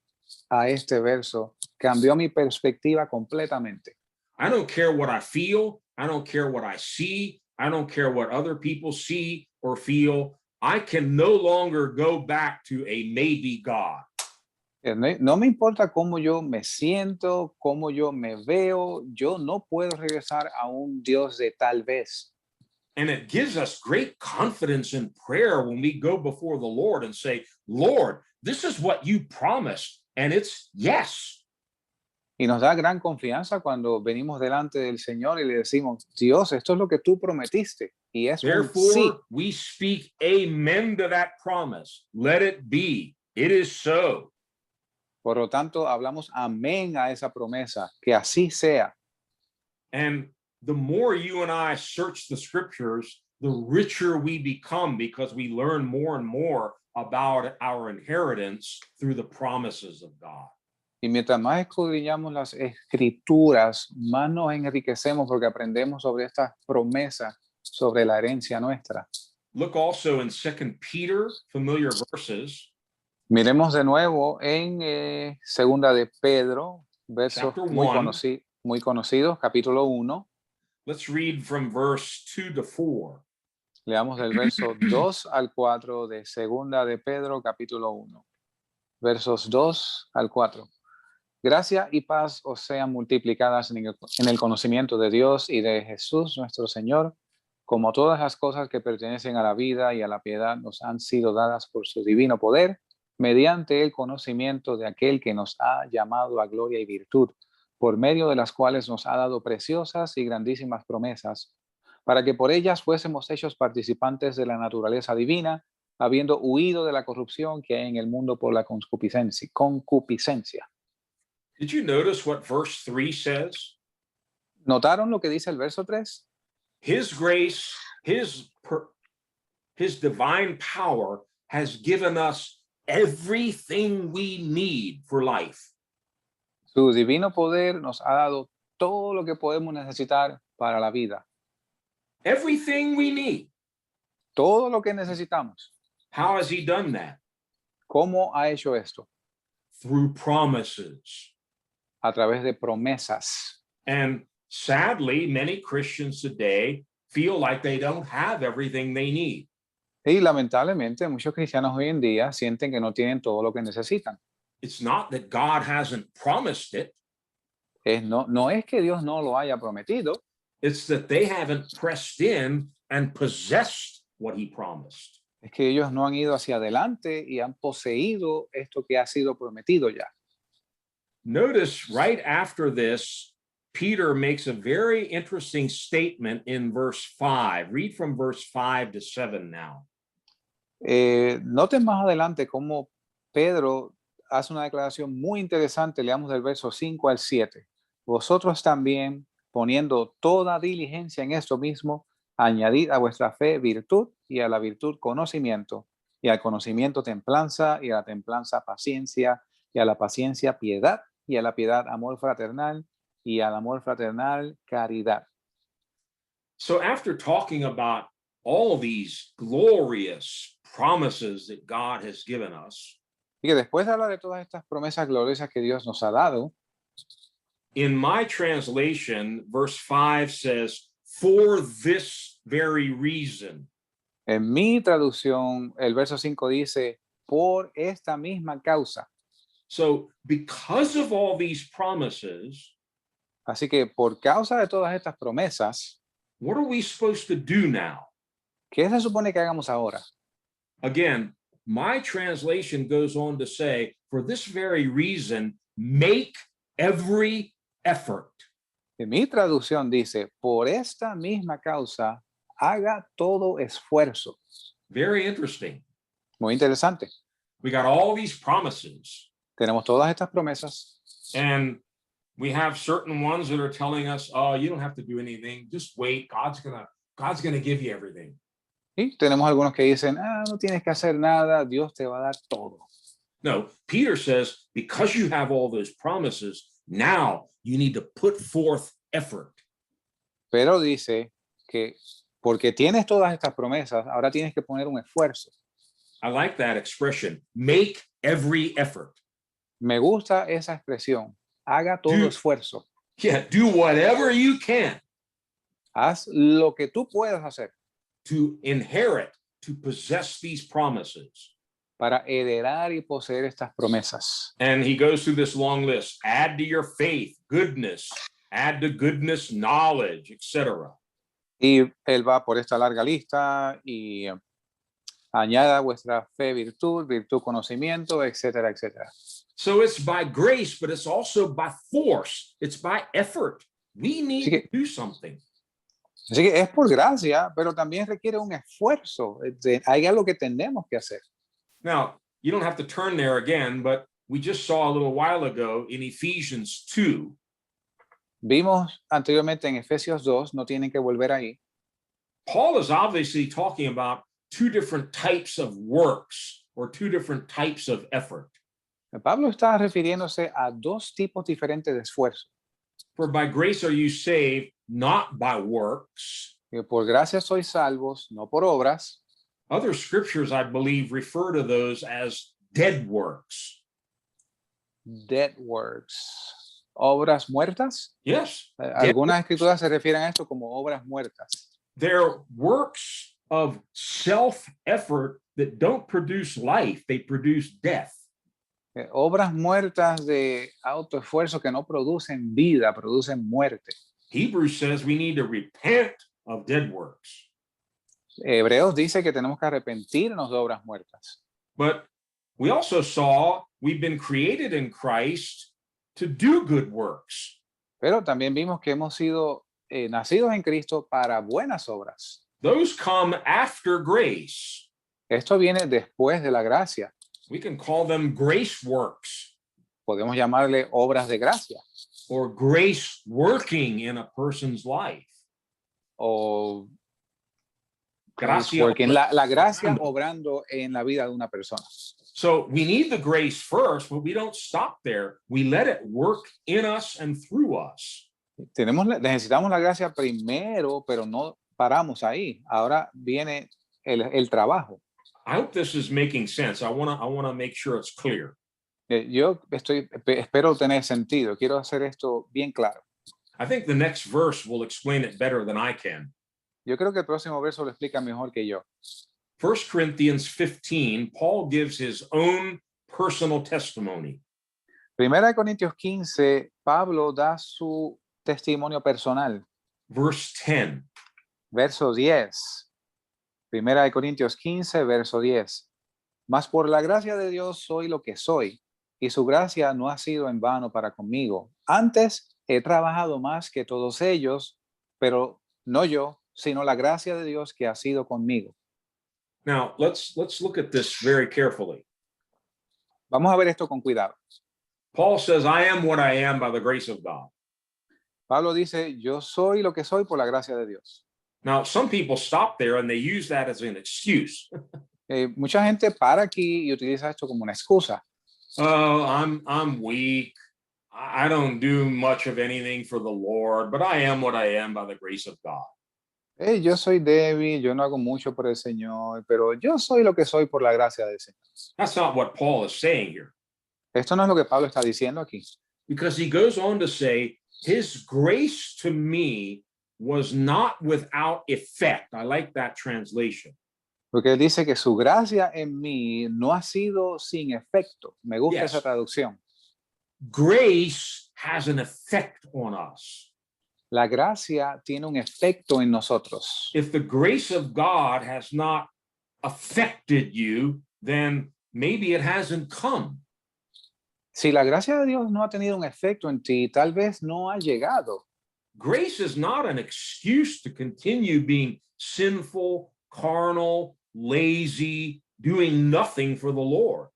a este verso, cambió mi perspectiva completamente. I don't care what I feel. I don't care what I see. I don't care what other people see or feel. I can no longer go back to a maybe God. No me importa cómo yo me siento, cómo yo me veo, yo no puedo regresar a un Dios de tal vez. And it gives us great confidence in prayer when we go before the Lord and say, Lord, this is what you promised, and it's yes. Y nos da gran confianza cuando venimos delante del Señor y le decimos, Dios, esto es lo que tú prometiste. Y es un sí. Therefore, we speak amen to that promise. Let it be. It is so. Por lo tanto, hablamos amén a esa promesa, que así sea. And the more you and I search the scriptures, the richer we become because we learn more and more about our inheritance through the promises of God. Y mientras más escudriñamos las escrituras, más nos enriquecemos porque aprendemos sobre estas promesas, sobre la herencia nuestra. Look also in 2 Peter, familiar verses. Miremos de nuevo en Segunda de Pedro, versos Chapter muy, 1. muy conocidos, capítulo 1. Let's read from verse 2 to 4. Leamos del verso 2 al 4 de Segunda de Pedro, capítulo 1. Versos 2 al 4. Gracia y paz os sean multiplicadas en el conocimiento de Dios y de Jesús nuestro Señor, como todas las cosas que pertenecen a la vida y a la piedad nos han sido dadas por su divino poder, mediante el conocimiento de aquel que nos ha llamado a gloria y virtud, por medio de las cuales nos ha dado preciosas y grandísimas promesas, para que por ellas fuésemos hechos participantes de la naturaleza divina, habiendo huido de la corrupción que hay en el mundo por la concupiscencia. Did you notice what verse 3 says? ¿Notaron lo que dice el verso 3? His grace, his divine power has given us everything we need for life. Su divino poder nos ha dado todo lo que podemos necesitar para la vida. Everything we need. Todo lo que necesitamos. How has he done that? ¿Cómo ha hecho esto? Through promises. A través de promesas. And sadly, many Christians today feel like they don't have everything they need. Y lamentablemente muchos cristianos hoy en día sienten que no tienen todo lo que necesitan. It's not that God hasn't promised it. No es que Dios no lo haya prometido. It's that they haven't pressed in and possessed what he promised. Es que ellos no han ido hacia adelante y han poseído esto que ha sido prometido ya. Notice right after this, Peter makes a very interesting statement in verse 5. Read from verse 5 to 7 now. Noten más adelante cómo Pedro hace una declaración muy interesante. Leamos del verso 5 al 7. Vosotros también, poniendo toda diligencia en esto mismo, añadid a vuestra fe virtud, y a la virtud conocimiento, y al conocimiento templanza, y a la templanza paciencia, y a la paciencia piedad, y a la piedad amor fraternal, y al amor fraternal caridad. So after talking about all these glorious promises that God has given us, Y que después de hablar de todas estas promesas gloriosas que Dios nos ha dado, in my translation, verse 5 says, for this very reason. en mi traducción, el verso 5 dice, por esta misma causa. So because of all these promises, Así que por causa de todas estas promesas, what are we supposed to do now? ¿qué se supone que hagamos ahora? Again, my translation goes on to say, for this very reason, make every effort. En mi traducción dice, por esta misma causa, haga todo esfuerzo. Very interesting. Muy interesante. We got all these promises, Tenemos todas estas promesas and we have certain ones that are telling us, oh, you don't have to do anything. Just wait. God's gonna give you everything. y tenemos algunos que dicen, no tienes que hacer nada, Dios te va a dar todo. No, Peter says, because you have all those promises, now you need to put forth effort. Pero dice que porque tienes todas estas promesas, ahora tienes que poner un esfuerzo. I like that expression, make every effort. Me gusta esa expresión, haga todo esfuerzo. Yeah, do whatever you can. Haz lo que tú puedas hacer to inherit, to possess these promises. para heredar y poseer estas promesas. And he goes through this long list. Add to your faith, goodness, add to goodness, knowledge, etc. Y él va por esta larga lista y añada a vuestra fe virtud, virtud conocimiento, etcétera, etcétera. So it's by grace, but it's also by force. It's by effort. We need to do something. Así que es por gracia, pero también requiere un esfuerzo. Hay algo que tenemos que hacer. Now, you don't have to turn there again, but we just saw a little while ago in Ephesians 2, Vimos anteriormente en Efesios 2, no tienen que volver ahí. Paul is obviously talking about two different types of works or two different types of effort. Pablo está refiriéndose a dos tipos diferentes de esfuerzo. For by grace are you saved, not by works. Que por gracia sois salvos, no por obras. Other scriptures, I believe, refer to those as dead works. Dead works. Obras muertas. Yes. Algunas escrituras se refieren a esto como obras muertas. They're works of self-effort that don't produce life, they produce death. Obras muertas de autoesfuerzo que no producen vida, producen muerte. Hebrews says we need to repent of dead works. Hebreos dice que tenemos que arrepentirnos de obras muertas. But we also saw we've been created in Christ to do good works. Pero también vimos que hemos sido nacidos en Cristo para buenas obras. Those come after grace. Esto viene después de la gracia. We can call them grace works. Podemos llamarle obras de gracia. Or grace working in a person's life. O Gracia. la gracia obrando en la vida de una persona. So we need the grace first, but we don't stop there. We let it work in us and through us. Necesitamos la gracia primero, pero no paramos ahí. Ahora viene el trabajo. I hope this is making sense. I want to make sure it's clear. Yo espero tener sentido. Quiero hacer esto bien claro. I think the next verse will explain it better than I can. Yo creo que el próximo verso lo explica mejor que yo. 1 Corinthians 15, Paul gives his own personal testimony. Primera de Corintios 15, Pablo da su testimonio personal. Verse 10. Verso 10. Primera de Corintios 15, verso 10. Mas por la gracia de Dios soy lo que soy, y su gracia no ha sido en vano para conmigo. Antes he trabajado más que todos ellos, pero no yo, sino la gracia de Dios que ha sido conmigo. Now, let's look at this very carefully. Vamos a ver esto con cuidado. Paul says, I am what I am by the grace of God. Pablo dice, yo soy lo que soy por la gracia de Dios. Now, some people stop there and they use that as an excuse. Mucha gente para aquí y utiliza esto como una excusa. Oh, I'm weak. I don't do much of anything for the Lord, but I am what I am by the grace of God. Yo soy débil, yo no hago mucho por el Señor, pero yo soy lo que soy por la gracia del Señor. That's not what Paul is saying here. Esto no es lo que Pablo está diciendo aquí. Because he goes on to say, his grace to me was not without effect. I like that translation. Porque él dice que su gracia en mí no ha sido sin efecto. Me gusta esa traducción. Grace has an effect on us. La gracia tiene un efecto en nosotros. If the grace of God has not affected you, then maybe it hasn't come. Si la gracia de Dios no ha tenido un efecto en ti, tal vez no ha llegado. Grace is not an excuse to continue being sinful, carnal, lazy, doing nothing for the Lord.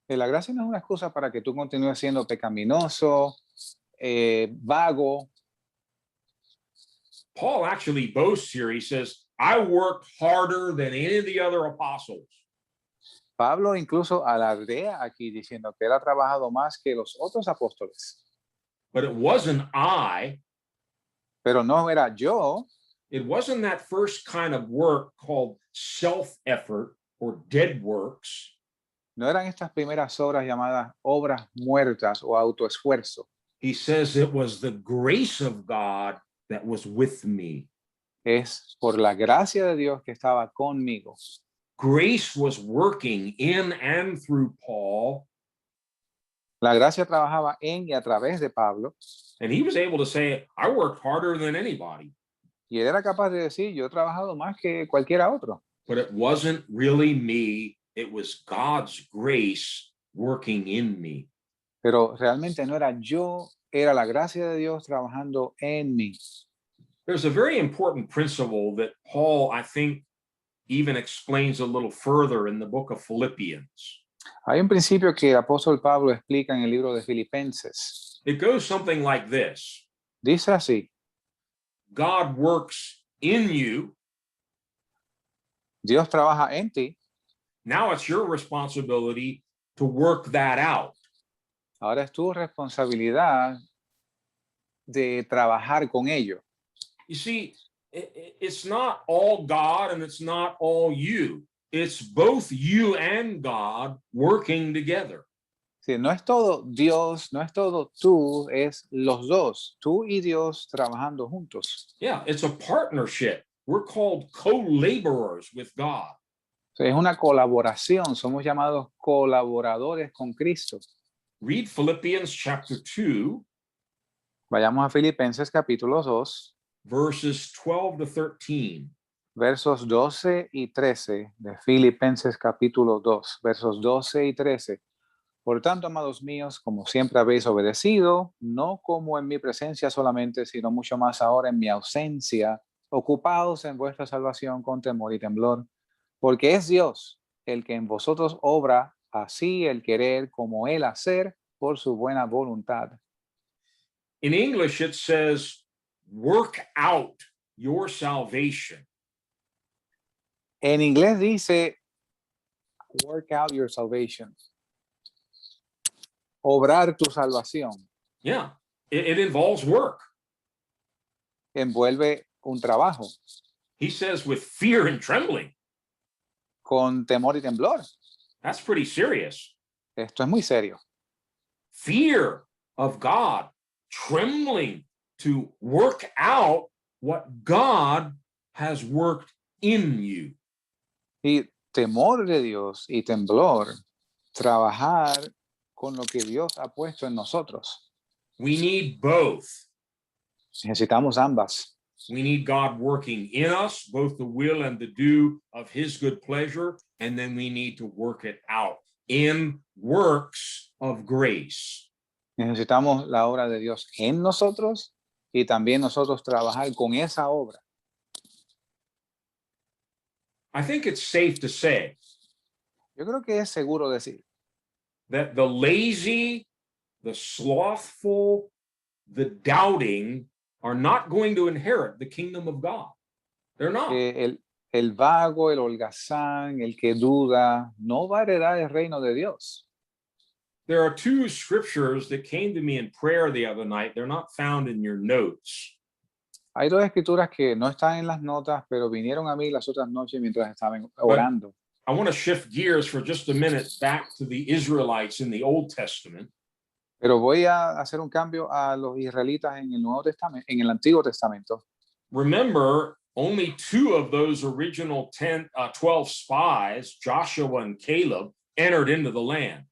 La gracia no es una excusa para que tú continúes siendo pecaminoso, vago. Paul actually boasts here. He says, I worked harder than any of the other apostles. Pablo incluso alardea aquí diciendo que él ha trabajado más que los otros apóstoles. But it wasn't I. Pero no era yo. It wasn't that first kind of work called self-effort or dead works. No eran estas primeras obras llamadas obras muertas o autoesfuerzo. He says it was the grace of God that was with me. Es por la gracia de Dios que estaba conmigo. Grace was working in and through Paul, La gracia trabajaba en y a través de Pablo, and he was able to say, I worked harder than anybody. y él era capaz de decir, yo he trabajado más que cualquiera otro. But it wasn't really me. It was God's grace working in me. Pero realmente no era yo, era la gracia de Dios trabajando en mí. There's a very important principle that Paul, I think, even explains a little further in the book of Philippians. Hay un principio que el apóstol Pablo explica en el libro de Filipenses. It goes something like this: Dice así, God works in you. Dios trabaja en ti, Now it's your responsibility to work that out. ahora es tu responsabilidad de trabajar con ello. You see, it's not all God and it's not all you. It's both you and God working together. Sí, no es todo Dios, no es todo tú, es los dos, tú y Dios trabajando juntos. Yeah, it's a partnership. We're called co-laborers with God. Es una colaboración, somos llamados colaboradores con Cristo. Read Philippians chapter 2, Vayamos a Filipenses capítulo 2, verses 12 to 13. versos 12 y 13 de Filipenses capítulo 2, versos 12 y 13. Por tanto, amados míos, como siempre habéis obedecido, no como en mi presencia solamente, sino mucho más ahora en mi ausencia, ocupados en vuestra salvación con temor y temblor, porque es Dios el que en vosotros obra así el querer como el hacer por su buena voluntad. In English, it says, work out your salvation. En inglés dice, work out your salvation. Obrar tu salvación. Yeah, it involves work. Envuelve un trabajo He says, with fear and trembling. con temor y temblor. That's pretty serious. Esto es muy serio. Fear of God, trembling to work out what God has worked in you. Y temor de Dios y temblor, trabajar con lo que Dios ha puesto en nosotros. We need both. Necesitamos ambas. We need God working in us, both the will and the do of his good pleasure, and then we need to work it out in works of grace. Necesitamos la obra de Dios en nosotros y también nosotros trabajar con esa obra. I think it's safe to say Yo creo que es seguro decir that the lazy, the slothful, the doubting are not going to inherit the kingdom of God. They're not. que el vago, el holgazán, el que duda, no va a heredar el reino de Dios. There are two scriptures that came to me in prayer the other night. They're not found in your notes. Hay dos escrituras que no están en las notas, pero vinieron a mí las otras noches mientras estaban orando. I want to shift gears for just a minute back to the Israelites in the Old Testament. Pero voy a hacer un cambio a los israelitas en el Nuevo Testamento, en el Antiguo Testamento. Remember, only two of those original 12 spies, Joshua and Caleb, entered into the land.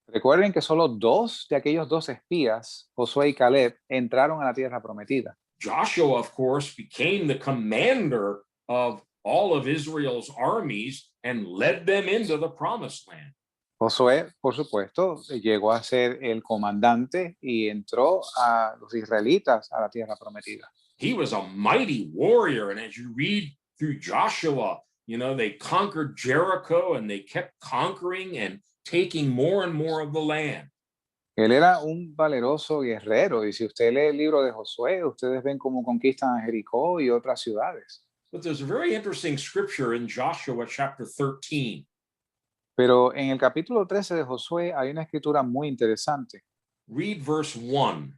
Recuerden que solo dos de aquellos dos espías, Josué y Caleb, entraron a la tierra prometida. Joshua, of course, became the commander of all of Israel's armies and led them into the promised land. Josué, por supuesto, llegó a ser el comandante y entró a los israelitas a la tierra prometida. He was a mighty warrior. And as you read through Joshua, you know, they conquered Jericho and they kept conquering and taking more and more of the land. Él era un valeroso guerrero y si usted lee el libro de Josué, ustedes ven cómo conquistan a Jericó y otras ciudades. But there's a very interesting scripture in Joshua chapter 13. Pero en el capítulo 13 de Josué hay una escritura muy interesante. Read verse 1.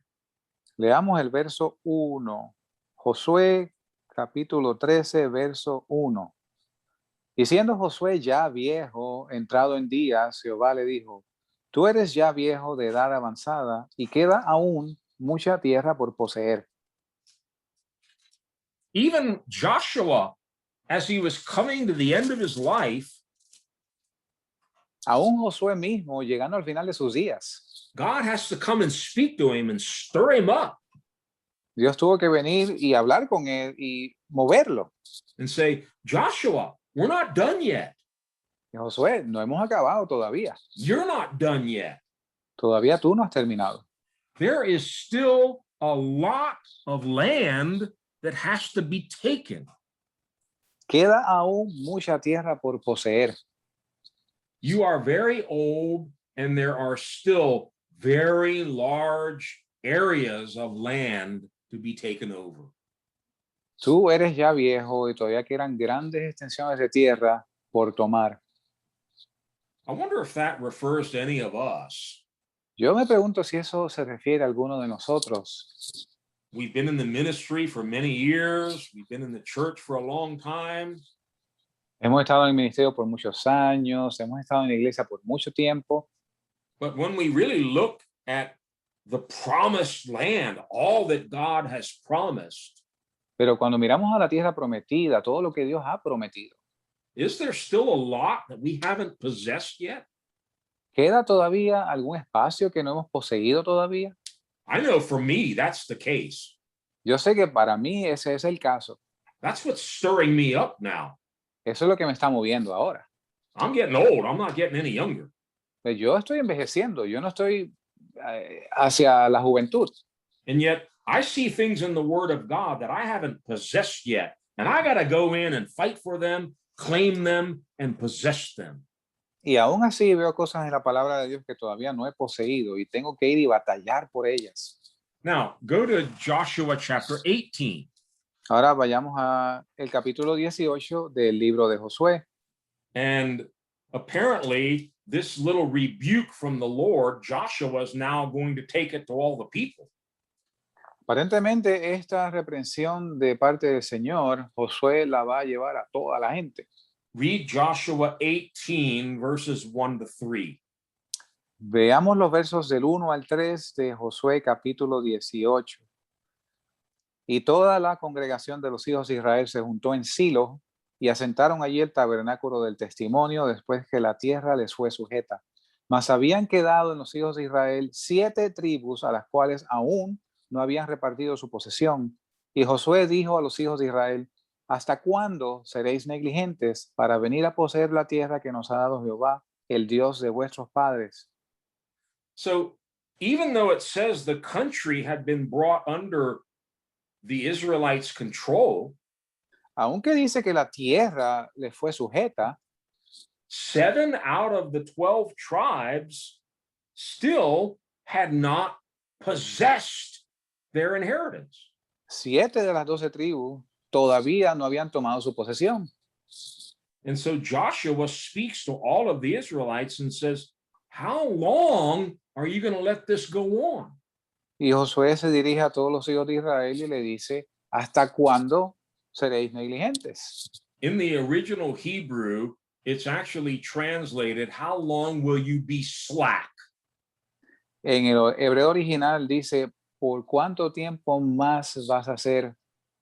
Leamos el verso 1. Josué capítulo 13, verso 1. Y siendo Josué ya viejo, entrado en días, Jehová le dijo, tú eres ya viejo de edad avanzada y queda aún mucha tierra por poseer. even Joshua, as he was coming to the end of his life, Aún Josué mismo, llegando al final de sus días, God has to come and speak to him and stir him up Dios tuvo que venir y hablar con él y moverlo. and say, Joshua, we're not done yet. Y Josué, no hemos acabado todavía. You're not done yet. Todavía tú no has terminado. There is still a lot of land that has to be taken. Queda aún mucha tierra por poseer. You are very old, and there are still very large areas of land to be taken over. Tú eres ya viejo y todavía quedan grandes extensiones de tierra por tomar. I wonder if that refers to any of us. Yo me pregunto si eso se refiere a alguno de nosotros. We've been in the ministry for many years. We've been in the church for a long time. Hemos estado en el ministerio por muchos años, hemos estado en la iglesia por mucho tiempo, But when we really look at the promised land, all that God has promised, pero cuando miramos a la tierra prometida, todo lo que Dios ha prometido, is there still a lot that we haven't possessed yet? ¿queda todavía algún espacio que no hemos poseído todavía? I know for me, that's the case. Yo sé que para mí ese es el caso. That's what's stirring me up now. Eso es lo que me está moviendo ahora. I'm getting old. I'm not getting any younger. Pues yo estoy envejeciendo, yo no estoy hacia la juventud. And yet I see things in the word of God that I haven't possessed yet. And I got to go in and fight for them, claim them, and possess them. Y aún así veo cosas en la palabra de Dios que todavía no he poseído y tengo que ir y batallar por ellas. Now, go to Joshua chapter 18. Ahora vayamos a el capítulo 18 del libro de Josué. And apparently, this little rebuke from the Lord, Joshua is now going to take it to all the people. Aparentemente esta reprensión de parte del Señor, Josué la va a llevar a toda la gente. Read Joshua 18, verses 1 to 3. Veamos los versos del 1 al 3 de Josué capítulo 18. Y toda la congregación de los hijos de Israel se juntó en Silo y asentaron allí el tabernáculo del testimonio después que la tierra les fue sujeta. Mas habían quedado en los hijos de Israel 7 tribus a las cuales aún no habían repartido su posesión. Y Josué dijo a los hijos de Israel: ¿hasta cuándo seréis negligentes para venir a poseer la tierra que nos ha dado Jehová, el Dios de vuestros padres? So, even though it says the country had been brought under the Israelites' control, Aunque dice que la tierra le fue sujeta, 7 out of the 12 tribes still had not possessed their inheritance. 7 de las 12 tribus todavía no habían tomado su posesión. And so Joshua speaks to all of the Israelites and says, how long are you going to let this go on? Y Josué se dirige a todos los hijos de Israel y le dice: ¿hasta cuándo seréis negligentes? In the original Hebrew, it's actually translated, how long will you be slack? En el hebreo original dice: ¿por cuánto tiempo más vas a ser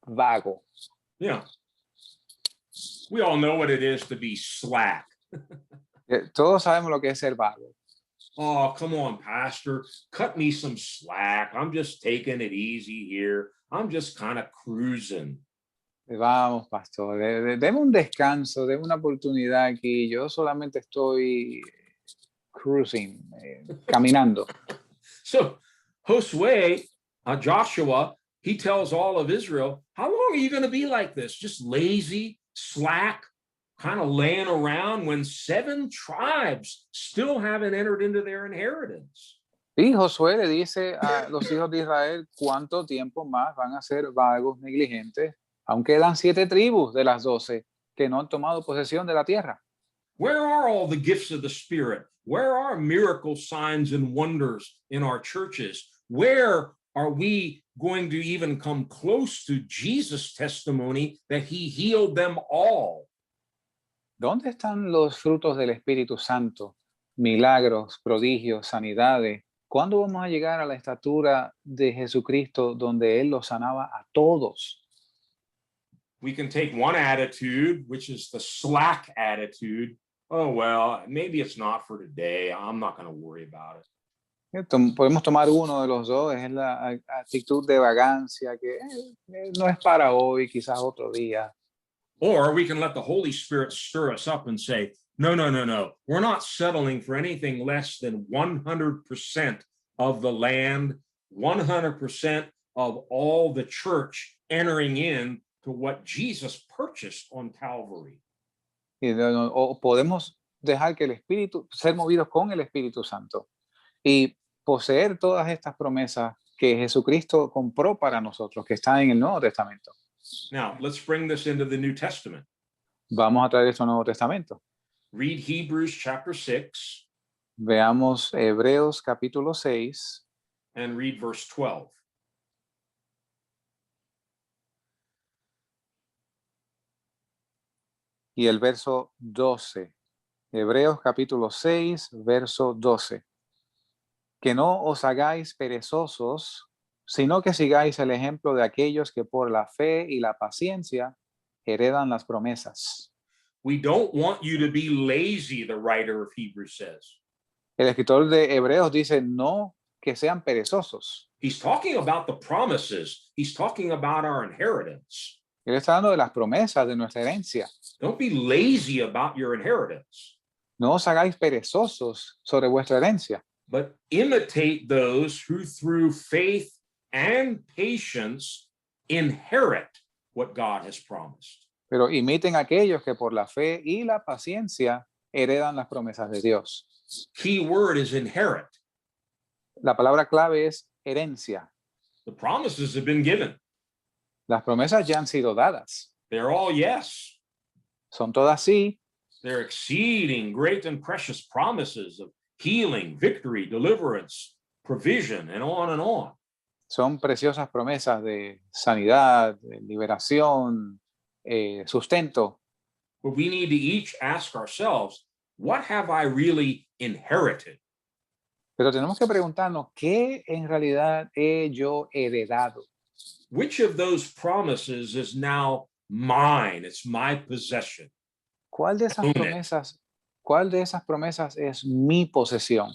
vago? Yeah. We all know what it is to be slack. Todos sabemos lo que es ser vago. Oh, come on, Pastor, cut me some slack. I'm just taking it easy here. I'm just kind of cruising. Vamos, pastor, deme un descanso, deme una oportunidad aquí. Yo solamente estoy cruising, caminando. So Josué, Joshua, he tells all of Israel, how long are you going to be like this? Just lazy, slack, kind of laying around when 7 tribes still haven't entered into their inheritance. Y Josué le dice a los hijos de Israel: ¿cuánto tiempo más van a ser vagos, negligentes? Aunque quedan 7 tribus de las 12 que no han tomado posesión de la tierra. Where are all the gifts of the Spirit? Where are miracle signs and wonders in our churches? Where are we going to even come close to Jesus' testimony that he healed them all? ¿Dónde están los frutos del Espíritu Santo? Milagros, prodigios, sanidades. ¿Cuándo vamos a llegar a la estatura de Jesucristo donde Él los sanaba a todos? We can take one attitude, which is the slack attitude. Oh, well, maybe it's not for today. I'm not going to worry about it. Podemos tomar uno de los dos, es la actitud de vagancia que no es para hoy, quizás otro día. Or we can let the Holy Spirit stir us up and say, no, no, no, no. We're not settling for anything less than 100% of the land, 100% of all the church entering in to what Jesus purchased on Calvary. O podemos dejar que el Espíritu, ser movidos con el Espíritu Santo y poseer todas estas promesas que Jesucristo compró para nosotros, que están en el Nuevo Testamento. Now, let's bring this into the New Testament. Vamos a traer esto al Nuevo Testamento. Read Hebrews chapter 6 Veamos Hebreos capítulo 6 and read verse 12. y el verso 12. Hebreos capítulo 6, verso 12. Que no os hagáis perezosos, sino que sigáis el ejemplo de aquellos que por la fe y la paciencia heredan las promesas. We don't want you to be lazy, the writer of Hebrews says. El escritor de Hebreos dice no que sean perezosos. He's talking about the promises. He's talking about our inheritance. Él está hablando de las promesas de nuestra herencia. Don't be lazy about your inheritance, No os hagáis perezosos sobre vuestra herencia, but imitate those who through faith and patience inherit what God has promised. pero imiten a aquellos que por la fe y la paciencia heredan las promesas de Dios. Key word is inherit. La palabra clave es herencia. The promises have been given. Las promesas ya han sido dadas. They're all yes. Son todas sí. They're exceeding great and precious promises of healing, victory, deliverance, provision, and on and on. Son preciosas promesas de sanidad, de liberación, sustento. But we need to each ask ourselves, what have I really inherited? Pero tenemos que preguntarnos, ¿qué en realidad he yo heredado? Which of those promises is now mine? It's my possession. ¿Cuál de esas promesas es mi posesión?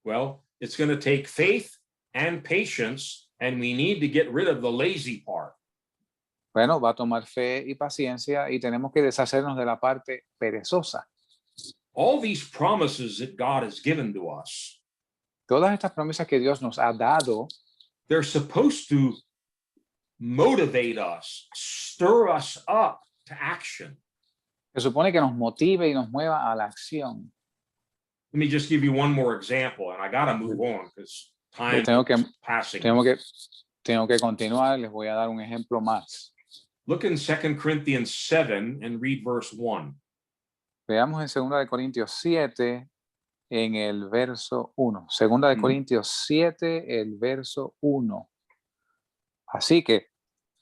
Well, it's going to take faith and patience, and we need to get rid of the lazy part. Bueno, va a tomar fe y paciencia y tenemos que deshacernos de la parte perezosa. All these promises that God has given to us, Todas estas promesas que Dios nos ha dado, they're supposed to motivate us, stir us up to action. se supone que nos motive y nos mueva a la acción. Let me just give you one more example, and I got to move on because time Tengo que, is passing. tengo que continuar, les voy a dar un ejemplo más. Look in 2 Corinthians 7 and read verse 1. Veamos en 2 de Corintios 7, en el verso 1. 2 de Corintios 7, el verso 1. Así que,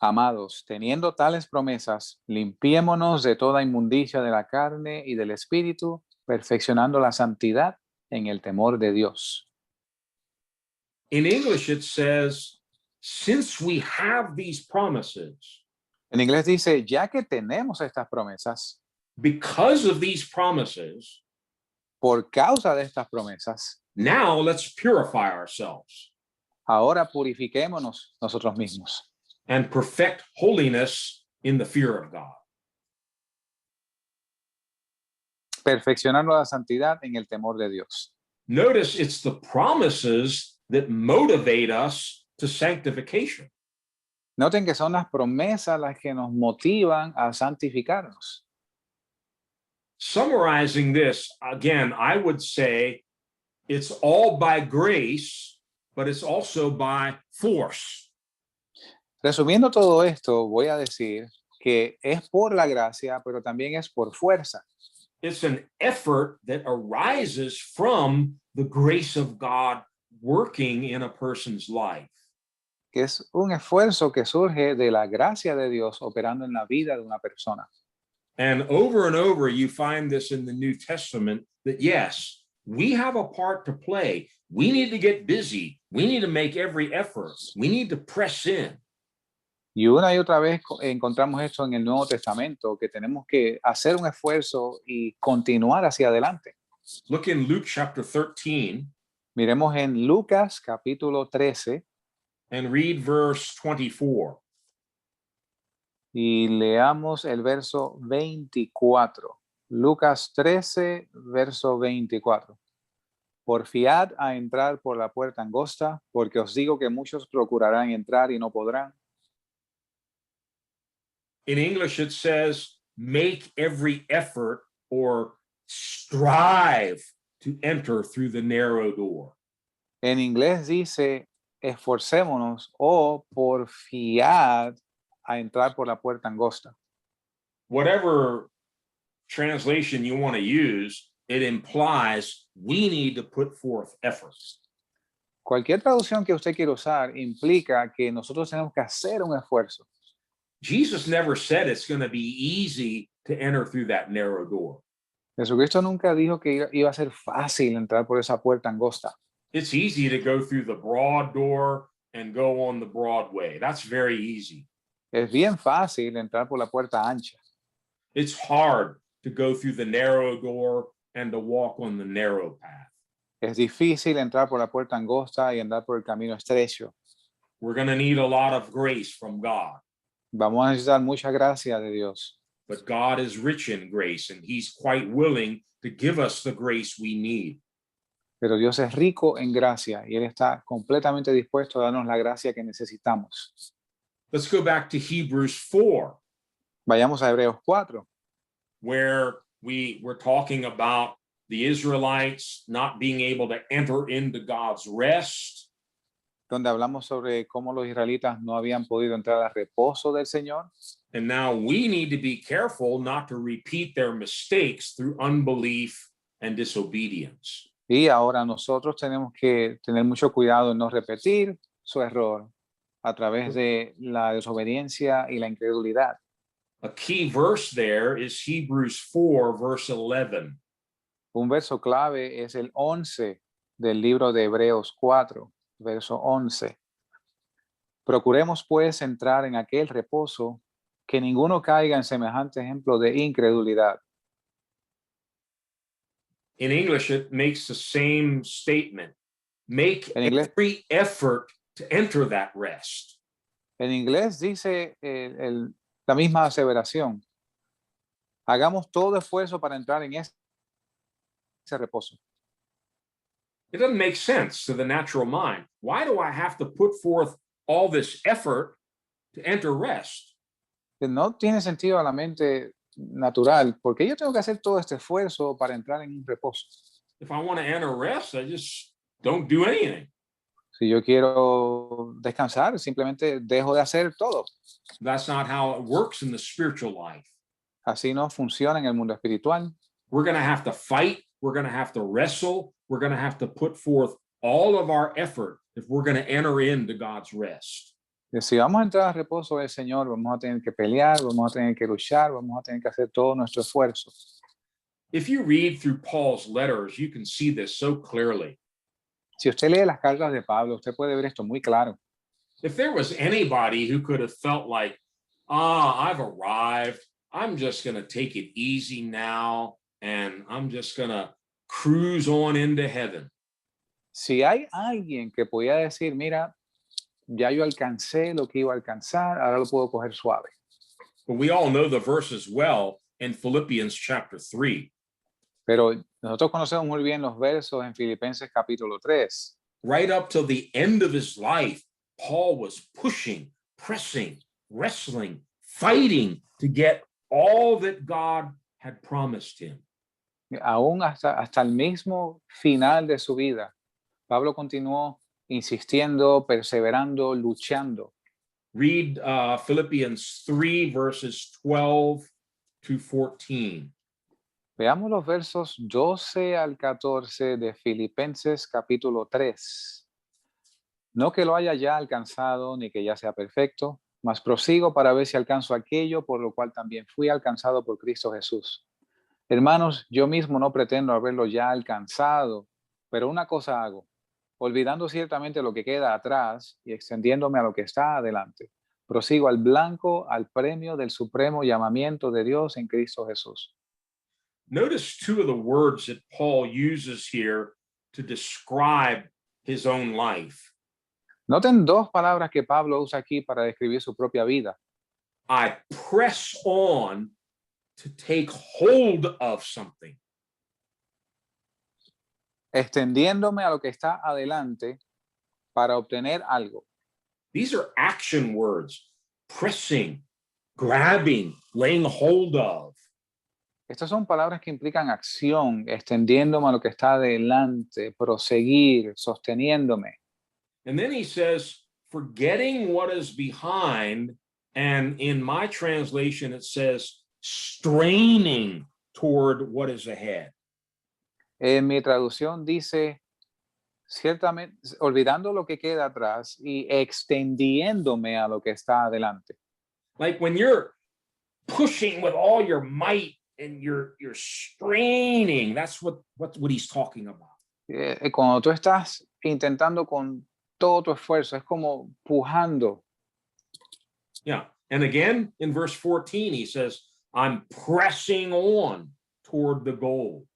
amados, teniendo tales promesas, limpiémonos de toda inmundicia de la carne y del espíritu, perfeccionando la santidad en el temor de Dios. In English, it says, since we have these promises, En inglés dice, ya que tenemos estas promesas, because of these promises, por causa de estas promesas, now let's purify ourselves ahora purifiquémonos nosotros mismos and perfect holiness in the fear of God. perfeccionando la santidad en el temor de Dios. Notice it's the promises that motivate us to sanctification. Noten que son las promesas las que nos motivan a santificarnos. Summarizing this, again, I would say it's all by grace, but it's also by force. Resumiendo todo esto, voy a decir que es por la gracia, pero también es por fuerza. It's an effort that arises from the grace of God working in a person's life. Que es un esfuerzo que surge de la gracia de Dios operando en la vida de una persona. And over, you find this in the New Testament that yes, we have a part to play. We need to get busy. We need to make every effort. We need to press in. Y una y otra vez encontramos esto en el Nuevo Testamento, que tenemos que hacer un esfuerzo y continuar hacia adelante. Look in Luke chapter 13 Miremos en Lucas capítulo 13 and read verse 24. y leamos el verso 24. Lucas 13, verso 24. Porfiad a entrar por la puerta angosta, porque os digo que muchos procurarán entrar y no podrán. In English, it says, make every effort or strive to enter through the narrow door. En inglés dice, esforcémonos o porfiad a entrar por la puerta angosta. Whatever translation you want to use, it implies we need to put forth efforts. Cualquier traducción que usted quiera usar implica que nosotros tenemos que hacer un esfuerzo. Jesus never said it's going to be easy to enter through that narrow door. Jesucristo nunca dijo que iba a ser fácil entrar por esa puerta angosta. It's easy to go through the broad door and go on the broad way. That's very easy. Es bien fácil entrar por la puerta ancha. It's hard to go through the narrow door and to walk on the narrow path. Es difícil entrar por la puerta angosta y andar por el camino estrecho. We're going to need a lot of grace from God, Vamos a necesitar mucha gracia de Dios. but God is rich in grace and he's quite willing to give us the grace we need. Pero Dios es rico en gracia y Él está completamente dispuesto a darnos la gracia que necesitamos. Let's go back to Hebrews 4, Vayamos a Hebreos 4, where we were talking about the Israelites not being able to enter into God's rest. donde hablamos sobre cómo los israelitas no habían podido entrar al reposo del Señor. And now we need to be careful not to repeat their mistakes through unbelief and disobedience. Y ahora nosotros tenemos que tener mucho cuidado en no repetir su error a través de la desobediencia y la incredulidad. A key verse there is Hebrews 4, verse 11. Un verso clave es el 11 del libro de Hebreos 4, verso 11. Procuremos pues entrar en aquel reposo, que ninguno caiga en semejante ejemplo de incredulidad. In English, it makes the same statement. Make En inglés, every effort to enter that rest. en inglés dice la misma aseveración. Hagamos todo esfuerzo para entrar en ese reposo. It doesn't make sense to the natural mind. Why do I have to put forth all this effort to enter rest? No tiene sentido a la mente natural, porque yo tengo que hacer todo este esfuerzo para entrar en un reposo. If I want to enter rest, I just don't do anything. Si yo quiero descansar, simplemente dejo de hacer todo. That's not how it works in the spiritual life. Así no funciona en el mundo espiritual. We're going to have to fight. We're going to have to wrestle. We're going to have to put forth all of our effort if we're going to enter into God's rest. Y si vamos a entrar al reposo del Señor, vamos a tener que pelear, vamos a tener que luchar, vamos a tener que hacer todo nuestro esfuerzo. If you read through Paul's letters, you can see this so clearly. Si usted lee las cartas de Pablo, usted puede ver esto muy claro. If there was anybody who could have felt like, I've arrived, I'm just going to take it easy now, and I'm just going to cruise on into heaven. Si hay alguien que podía decir, mira, ya yo alcancé lo que iba a alcanzar, ahora lo puedo coger suave. But we all know the verses well in Philippians chapter 3. Pero nosotros conocemos muy bien los versos en Filipenses capítulo 3. Right up till the end of his life, Paul was pushing, pressing, wrestling, fighting to get all that God had promised him. Aún hasta el mismo final de su vida, Pablo continuó insistiendo, perseverando, luchando. Read Philippians 3, verses 12 to 14. Veamos los versos 12 al 14 de Filipenses capítulo 3. No que lo haya ya alcanzado ni que ya sea perfecto, mas prosigo para ver si alcanzo aquello por lo cual también fui alcanzado por Cristo Jesús. Hermanos, yo mismo no pretendo haberlo ya alcanzado, pero una cosa hago, olvidando ciertamente lo que queda atrás y extendiéndome a lo que está adelante. Prosigo al blanco, al premio del supremo llamamiento de Dios en Cristo Jesús. Notice two of the words that Paul uses here to describe his own life. Noten dos palabras que Pablo usa aquí para describir su propia vida. I press on to take hold of something. Extendiéndome a lo que está adelante para obtener algo. These are action words: pressing, grabbing, laying hold of. Estas son palabras que implican acción, extendiéndome a lo que está adelante, proseguir, sosteniéndome. And then he says, forgetting what is behind. And in my translation, it says, straining toward what is ahead. En mi traducción dice, ciertamente, olvidando lo que queda atrás y extendiéndome a lo que está adelante. Like when you're pushing with all your might and you're straining, that's what he's talking about. Cuando tú estás intentando con todo tu esfuerzo, es como pujando. Yeah. And again, in verse 14, he says, I'm pressing on toward the goal.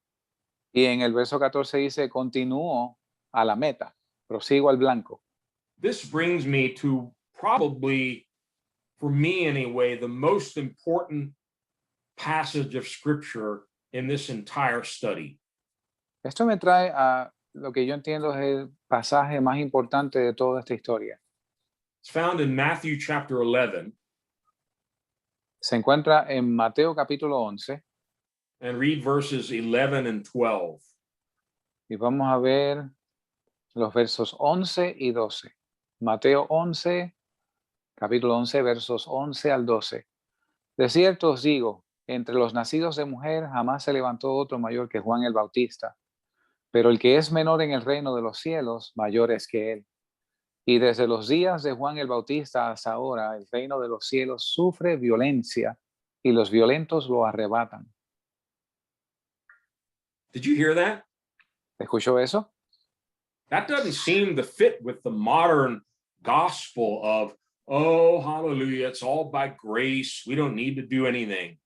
Y en el verso 14 dice, continúo a la meta, prosigo al blanco. This brings me to probably, for me anyway, the most important passage of scripture in this entire study. Esto me trae a lo que yo entiendo es el pasaje más importante de toda esta historia. It's found in Matthew chapter 11. Se encuentra en Mateo capítulo 11 And read verses 11 and 12. y vamos a ver los versos 11 y 12. Mateo 11, capítulo 11, versos 11 al 12. De cierto os digo, entre los nacidos de mujer jamás se levantó otro mayor que Juan el Bautista, pero el que es menor en el reino de los cielos, mayor es que él. Y desde los días de Juan el Bautista hasta ahora, el reino de los cielos sufre violencia y los violentos lo arrebatan. Did you hear that? ¿Escuchó eso? That doesn't seem to fit with the modern gospel of, oh, hallelujah, it's all by grace. We don't need to do anything.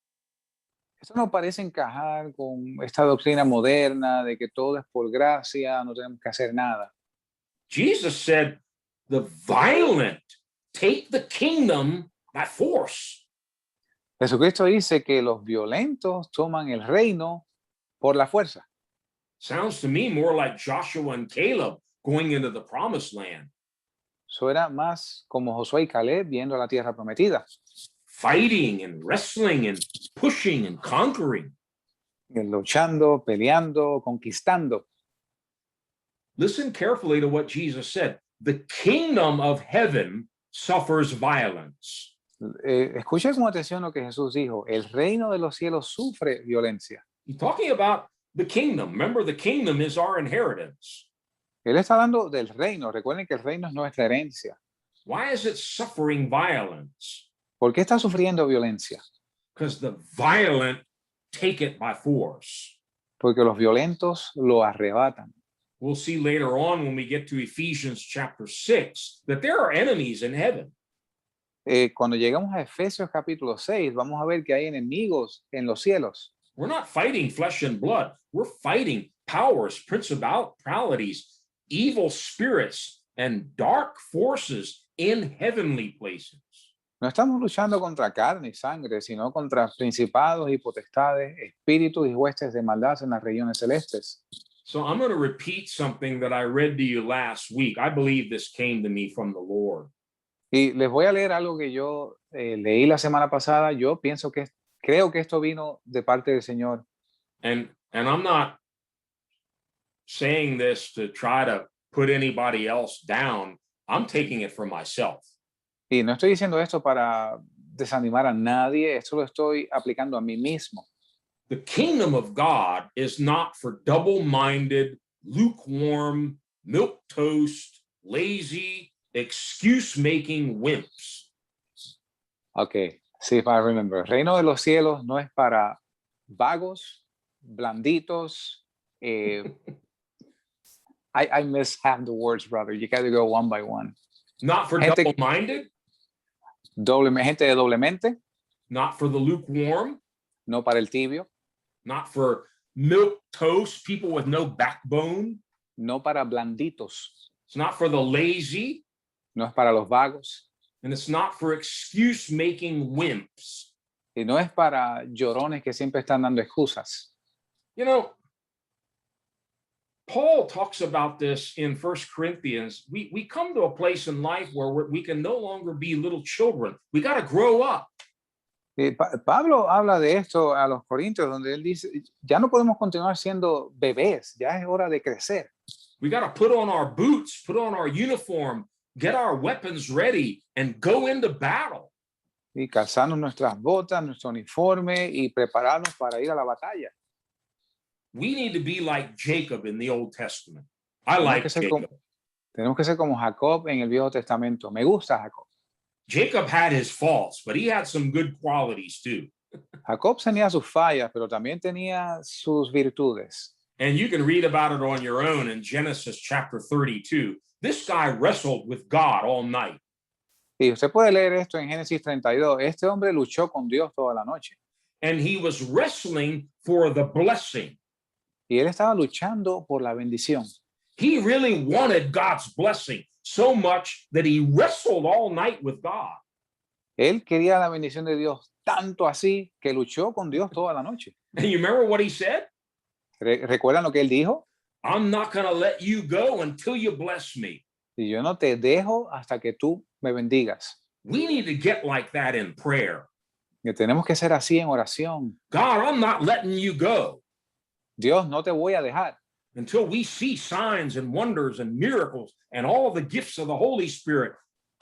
Esto no parece encajar con esta doctrina moderna de que todo es por gracia, no tenemos que hacer nada. Jesus said, the violent take the kingdom by force. Jesucristo dice que los violentos toman el reino por la fuerza. Sounds to me more like Joshua and Caleb going into the promised land. Suena más como Josué y Caleb viendo la tierra prometida. Fighting and wrestling and pushing and conquering. Luchando, peleando, conquistando. Listen carefully to what Jesus said. The kingdom of heaven suffers violence. Escuche con atención lo que Jesús dijo. El reino de los cielos sufre violencia. He's talking about the kingdom. Remember, the kingdom is our inheritance. Él está hablando del reino. Recuerden que el reino es nuestra herencia. Why is it suffering violence? ¿Por qué está sufriendo violencia? Because the violent take it by force. Porque los violentos lo arrebatan. We'll see later on when we get to Ephesians chapter 6 that there are enemies in heaven. Cuando llegamos a Efesios capítulo 6, vamos a ver que hay enemigos en los cielos. We're not fighting flesh and blood. We're fighting powers, principalities, evil spirits, and dark forces in heavenly places. No estamos luchando contra carne y sangre, sino contra principados y potestades, espíritus y huestes de maldad en las regiones celestes. So I'm going to repeat something that I read to you last week. I believe this came to me from the Lord. Y les voy a leer algo que yo leí la semana pasada. Yo creo que esto vino de parte del Señor. And I'm not saying this to try to put anybody else down. I'm taking it for myself. Y no estoy diciendo esto para desanimar a nadie. Esto lo estoy aplicando a mí mismo. The kingdom of God is not for double-minded, lukewarm, milquetoast, lazy, excuse-making wimps. Okay, see if I remember. El reino de los cielos no es para vagos, blanditos. I mishap the words, brother. You got to go one by one. Not for Gente- double-minded? Gente de doble mente, not for the lukewarm, no para el tibio, not for milk toast, people with no backbone. no para blanditos, It's not for the lazy, no es para los vagos, and it's not for excuse-making wimps. y no es para llorones que siempre están dando excusas. You know, Paul talks about this in 1 Corinthians. We come to a place in life where we can no longer be little children. We got to grow up. Pablo habla de esto a los Corintios, donde él dice, ya no podemos continuar siendo bebés, ya es hora de crecer. We got to put on our boots, put on our uniform, get our weapons ready, and go into battle. Y calzarnos nuestras botas, nuestro uniforme y prepararnos para ir a la batalla. We need to be like Jacob in the Old Testament. I like Jacob. Tenemos que ser como Jacob en el Viejo Testamento. Me gusta Jacob. Jacob had his faults, but he had some good qualities too. Jacob tenía sus fallas, pero también tenía sus virtudes. And you can read about it on your own in Genesis chapter 32. This guy wrestled with God all night. Y usted puede leer esto en Génesis 32. Este hombre luchó con Dios toda la noche. And he was wrestling for the blessing. Y él estaba luchando por la bendición. He really wanted God's blessing so much that he wrestled all night with God. Él quería la bendición de Dios tanto así que luchó con Dios toda la noche. And you remember what he said? ¿Recuerdan lo que él dijo? I'm not going to let you go until you bless me. Y yo no te dejo hasta que tú me bendigas. We need to get like that in prayer. Que tenemos que ser así en oración. God, I'm not letting you go. Dios, no te voy a dejar. Until we see signs and wonders and miracles and all the gifts of the Holy Spirit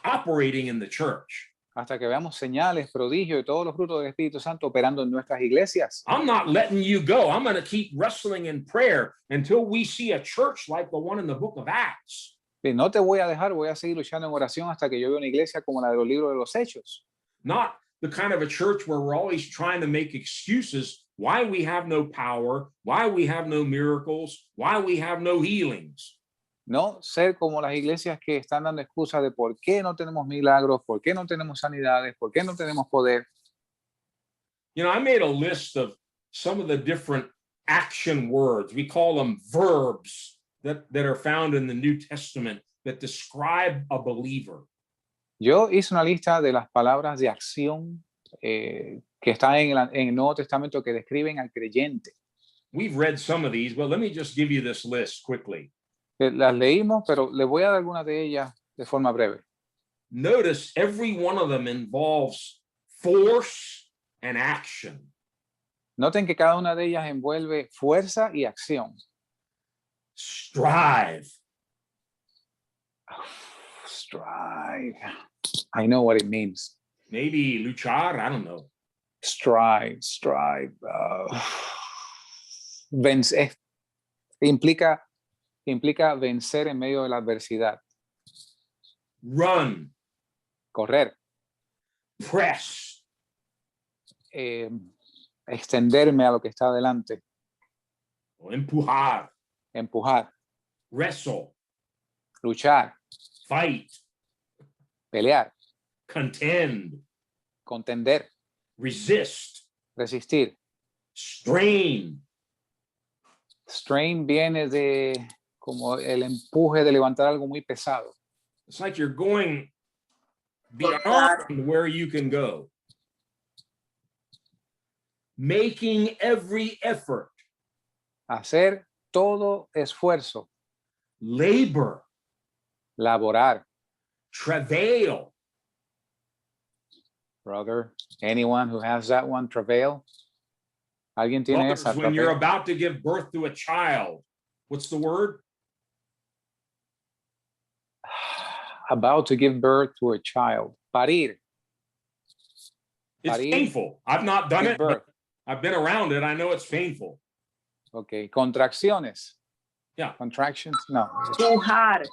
operating in the church. Hasta que veamos señales, prodigios y todos los frutos del Espíritu Santo operando en nuestras iglesias. I'm not letting you go. I'm going to keep wrestling in prayer until we see a church like the one in the book of Acts. Y no te voy a dejar, voy a seguir luchando en oración hasta que yo vea una iglesia como la de los libros de los Hechos. Not the kind of a church where we're always trying to make excuses why we have no power, why we have no miracles, why we have no healings. No ser como las iglesias que están dando excusas de por qué no tenemos milagros, por qué no tenemos sanidades, por qué no tenemos poder. You know, I made a list of some of the different action words. We call them verbs that are found in the New Testament that describe a believer. Yo hice una lista de las palabras de acción que están en el Nuevo Testamento que describen al creyente. We've read some of these, but let me just give you this list quickly. Las leímos, pero le voy a dar algunas de ellas de forma breve. Notice every one of them involves force and action. Noten que cada una de ellas envuelve fuerza y acción. Strive. Strive. I know what it means. Maybe luchar, I don't know. Strive. Vencer. Implica vencer en medio de la adversidad. Run. Correr. Press. Extenderme a lo que está adelante. Empujar. Empujar. Wrestle. Luchar. Fight. Pelear. Contend. Contender. Resist. Resistir. Strain. Strain viene de como el empuje de levantar algo muy pesado. It's like you're going beyond where you can go. Making every effort. Hacer todo esfuerzo. Labor. Laborar. Travail. Brother, anyone who has that one, travail? ¿Alguien tiene Mothers, esa? when Travail? you're about to give birth to a child, what's the word? About to give birth to a child. Parir. It's Parir. painful. I've not done Give it, birth. but I've been around it. I know it's painful. Okay. Contracciones. Yeah. Contractions. No. Pujar.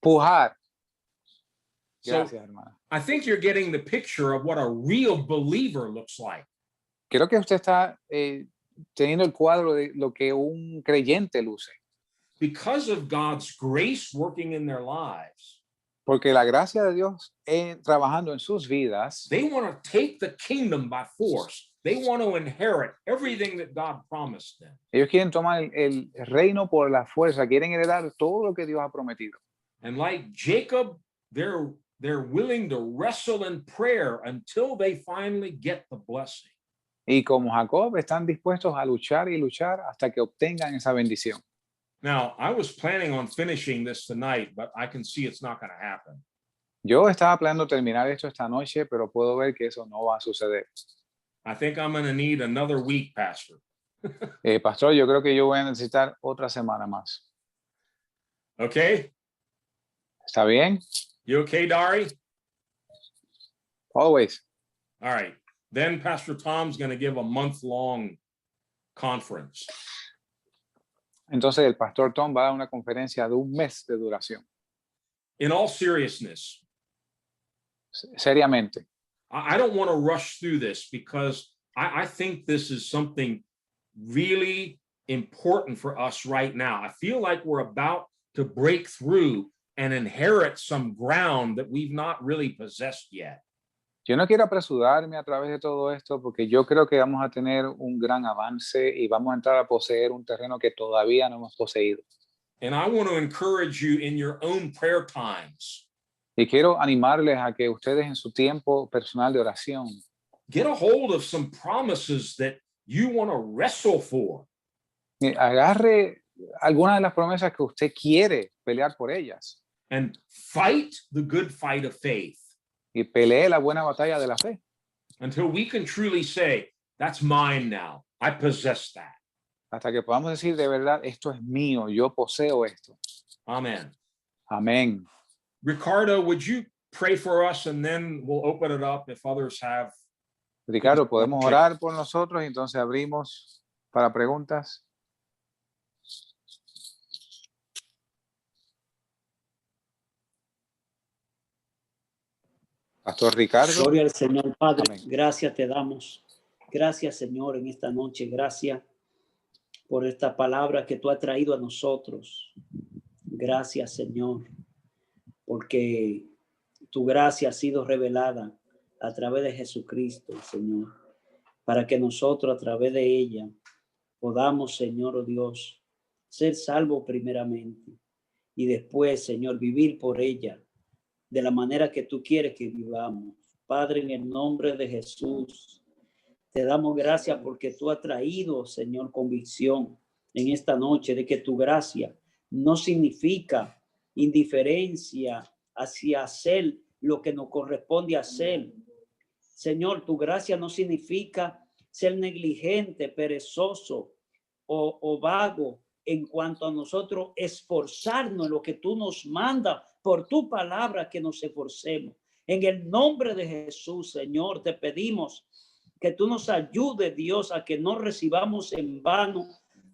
Pujar. So Gracias, hermana. I think you're getting the picture of what a real believer looks like. Creo que usted está teniendo el cuadro de lo que un creyente luce. Because of God's grace working in their lives, Porque la gracia de Dios trabajando en sus vidas, they want to take the kingdom by force. They want to inherit everything that God promised them. ellos quieren tomar el reino por la fuerza, quieren heredar todo lo que Dios ha prometido. And like Jacob, they're willing to wrestle in prayer until they finally get the blessing. Y como Jacob, están dispuestos a luchar y luchar hasta que obtengan esa bendición. Now, I was planning on finishing this tonight, but I can see it's not going to happen. Yo estaba planeando terminar esto esta noche, pero puedo ver que eso no va a suceder. I think I'm going to need another week, Pastor. Pastor, yo creo que yo voy a necesitar otra semana más. Okay? ¿Está bien? You okay, Dari? Always. All right. Then Pastor Tom's going to give a month-long conference. Entonces el pastor Tom va a dar una conferencia de un mes de duración. In all seriousness, Seriamente. I don't want to rush through this because I think this is something really important for us right now. I feel like we're about to break through and inherit some ground that we've not really possessed yet. Yo no quiero apresurarme a través de todo esto porque yo creo que vamos a tener un gran avance y vamos a entrar a poseer un terreno que todavía no hemos poseído. And I want to encourage you in your own prayer times. Y quiero animarles a que ustedes en su tiempo personal de oración Get a hold of some promises that you want to wrestle for. agarre algunas de las promesas que usted quiere pelear por ellas And fight the good fight of faith y pelee la buena batalla de la fe until we can truly say, that's mine now. I possess that. hasta que podamos decir de verdad, esto es mío, yo poseo esto. Amen. Amén. Ricardo, would you pray for us and then we'll open it up if others have. Ricardo, podemos orar por nosotros y entonces abrimos para preguntas. Pastor Ricardo. Gloria al Señor, Padre. Amén. Gracias te damos. Gracias, Señor, en esta noche. Gracias por esta palabra que tú has traído a nosotros. Gracias, Señor, porque tu gracia ha sido revelada a través de Jesucristo, Señor, para que nosotros a través de ella podamos, Señor, oh Dios, ser salvos primeramente y después, Señor, vivir por ella de la manera que tú quieres que vivamos. Padre, en el nombre de Jesús, te damos gracias porque tú has traído, Señor, convicción en esta noche de que tu gracia no significa indiferencia hacia hacer lo que nos corresponde hacer. Señor, tu gracia no significa ser negligente, perezoso o vago en cuanto a nosotros esforzarnos en lo que tú nos mandas por tu palabra, que nos esforcemos. En el nombre de Jesús, Señor, te pedimos que tú nos ayudes, Dios, a que no recibamos en vano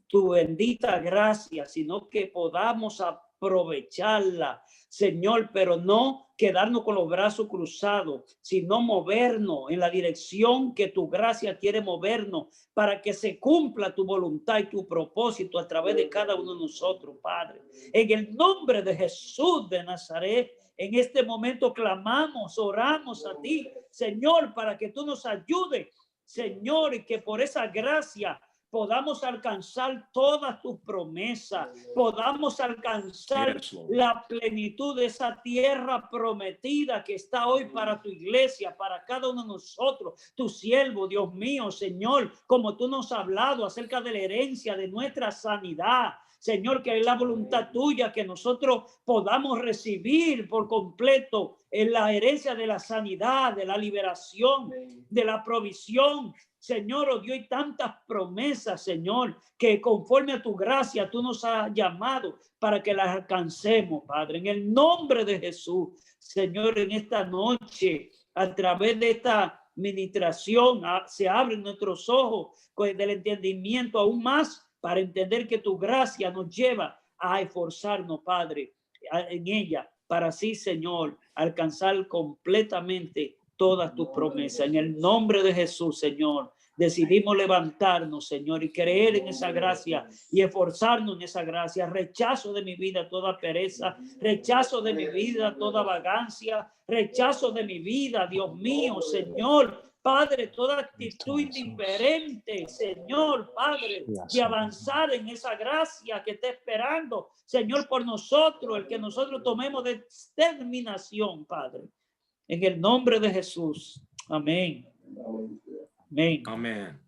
tu bendita gracia, sino que podamos aprovecharla, Señor, pero no quedarnos con los brazos cruzados, sino movernos en la dirección que tu gracia quiere movernos para que se cumpla tu voluntad y tu propósito a través de cada uno de nosotros, Padre. En el nombre de Jesús de Nazaret, en este momento clamamos, oramos a ti, Señor, para que tú nos ayudes, Señor, y que por esa gracia podamos alcanzar todas tus promesas, podamos alcanzar la plenitud de esa tierra prometida que está hoy para tu iglesia, para cada uno de nosotros, tu siervo, Dios mío, Señor, como tú nos has hablado acerca de la herencia de nuestra sanidad. Señor, que es la voluntad tuya que nosotros podamos recibir por completo en la herencia de la sanidad, de la liberación, de la provisión. Señor, oh Dios, hay tantas promesas, Señor, que conforme a tu gracia tú nos has llamado para que las alcancemos, Padre. En el nombre de Jesús, Señor, en esta noche, a través de esta ministración, se abren nuestros ojos del entendimiento aún más para entender que tu gracia nos lleva a esforzarnos, Padre, en ella, para así, Señor, alcanzar completamente todas tus promesas. En el nombre de Jesús, Señor, decidimos levantarnos, Señor, y creer en esa gracia y esforzarnos en esa gracia. Rechazo de mi vida toda pereza, rechazo de mi vida toda vagancia, rechazo de mi vida, Dios mío, Señor, Padre, toda actitud indiferente, Señor, Padre, de avanzar en esa gracia que está esperando, Señor, por nosotros, el que nosotros tomemos determinación, Padre, en el nombre de Jesús. Amén. Amén. Amen.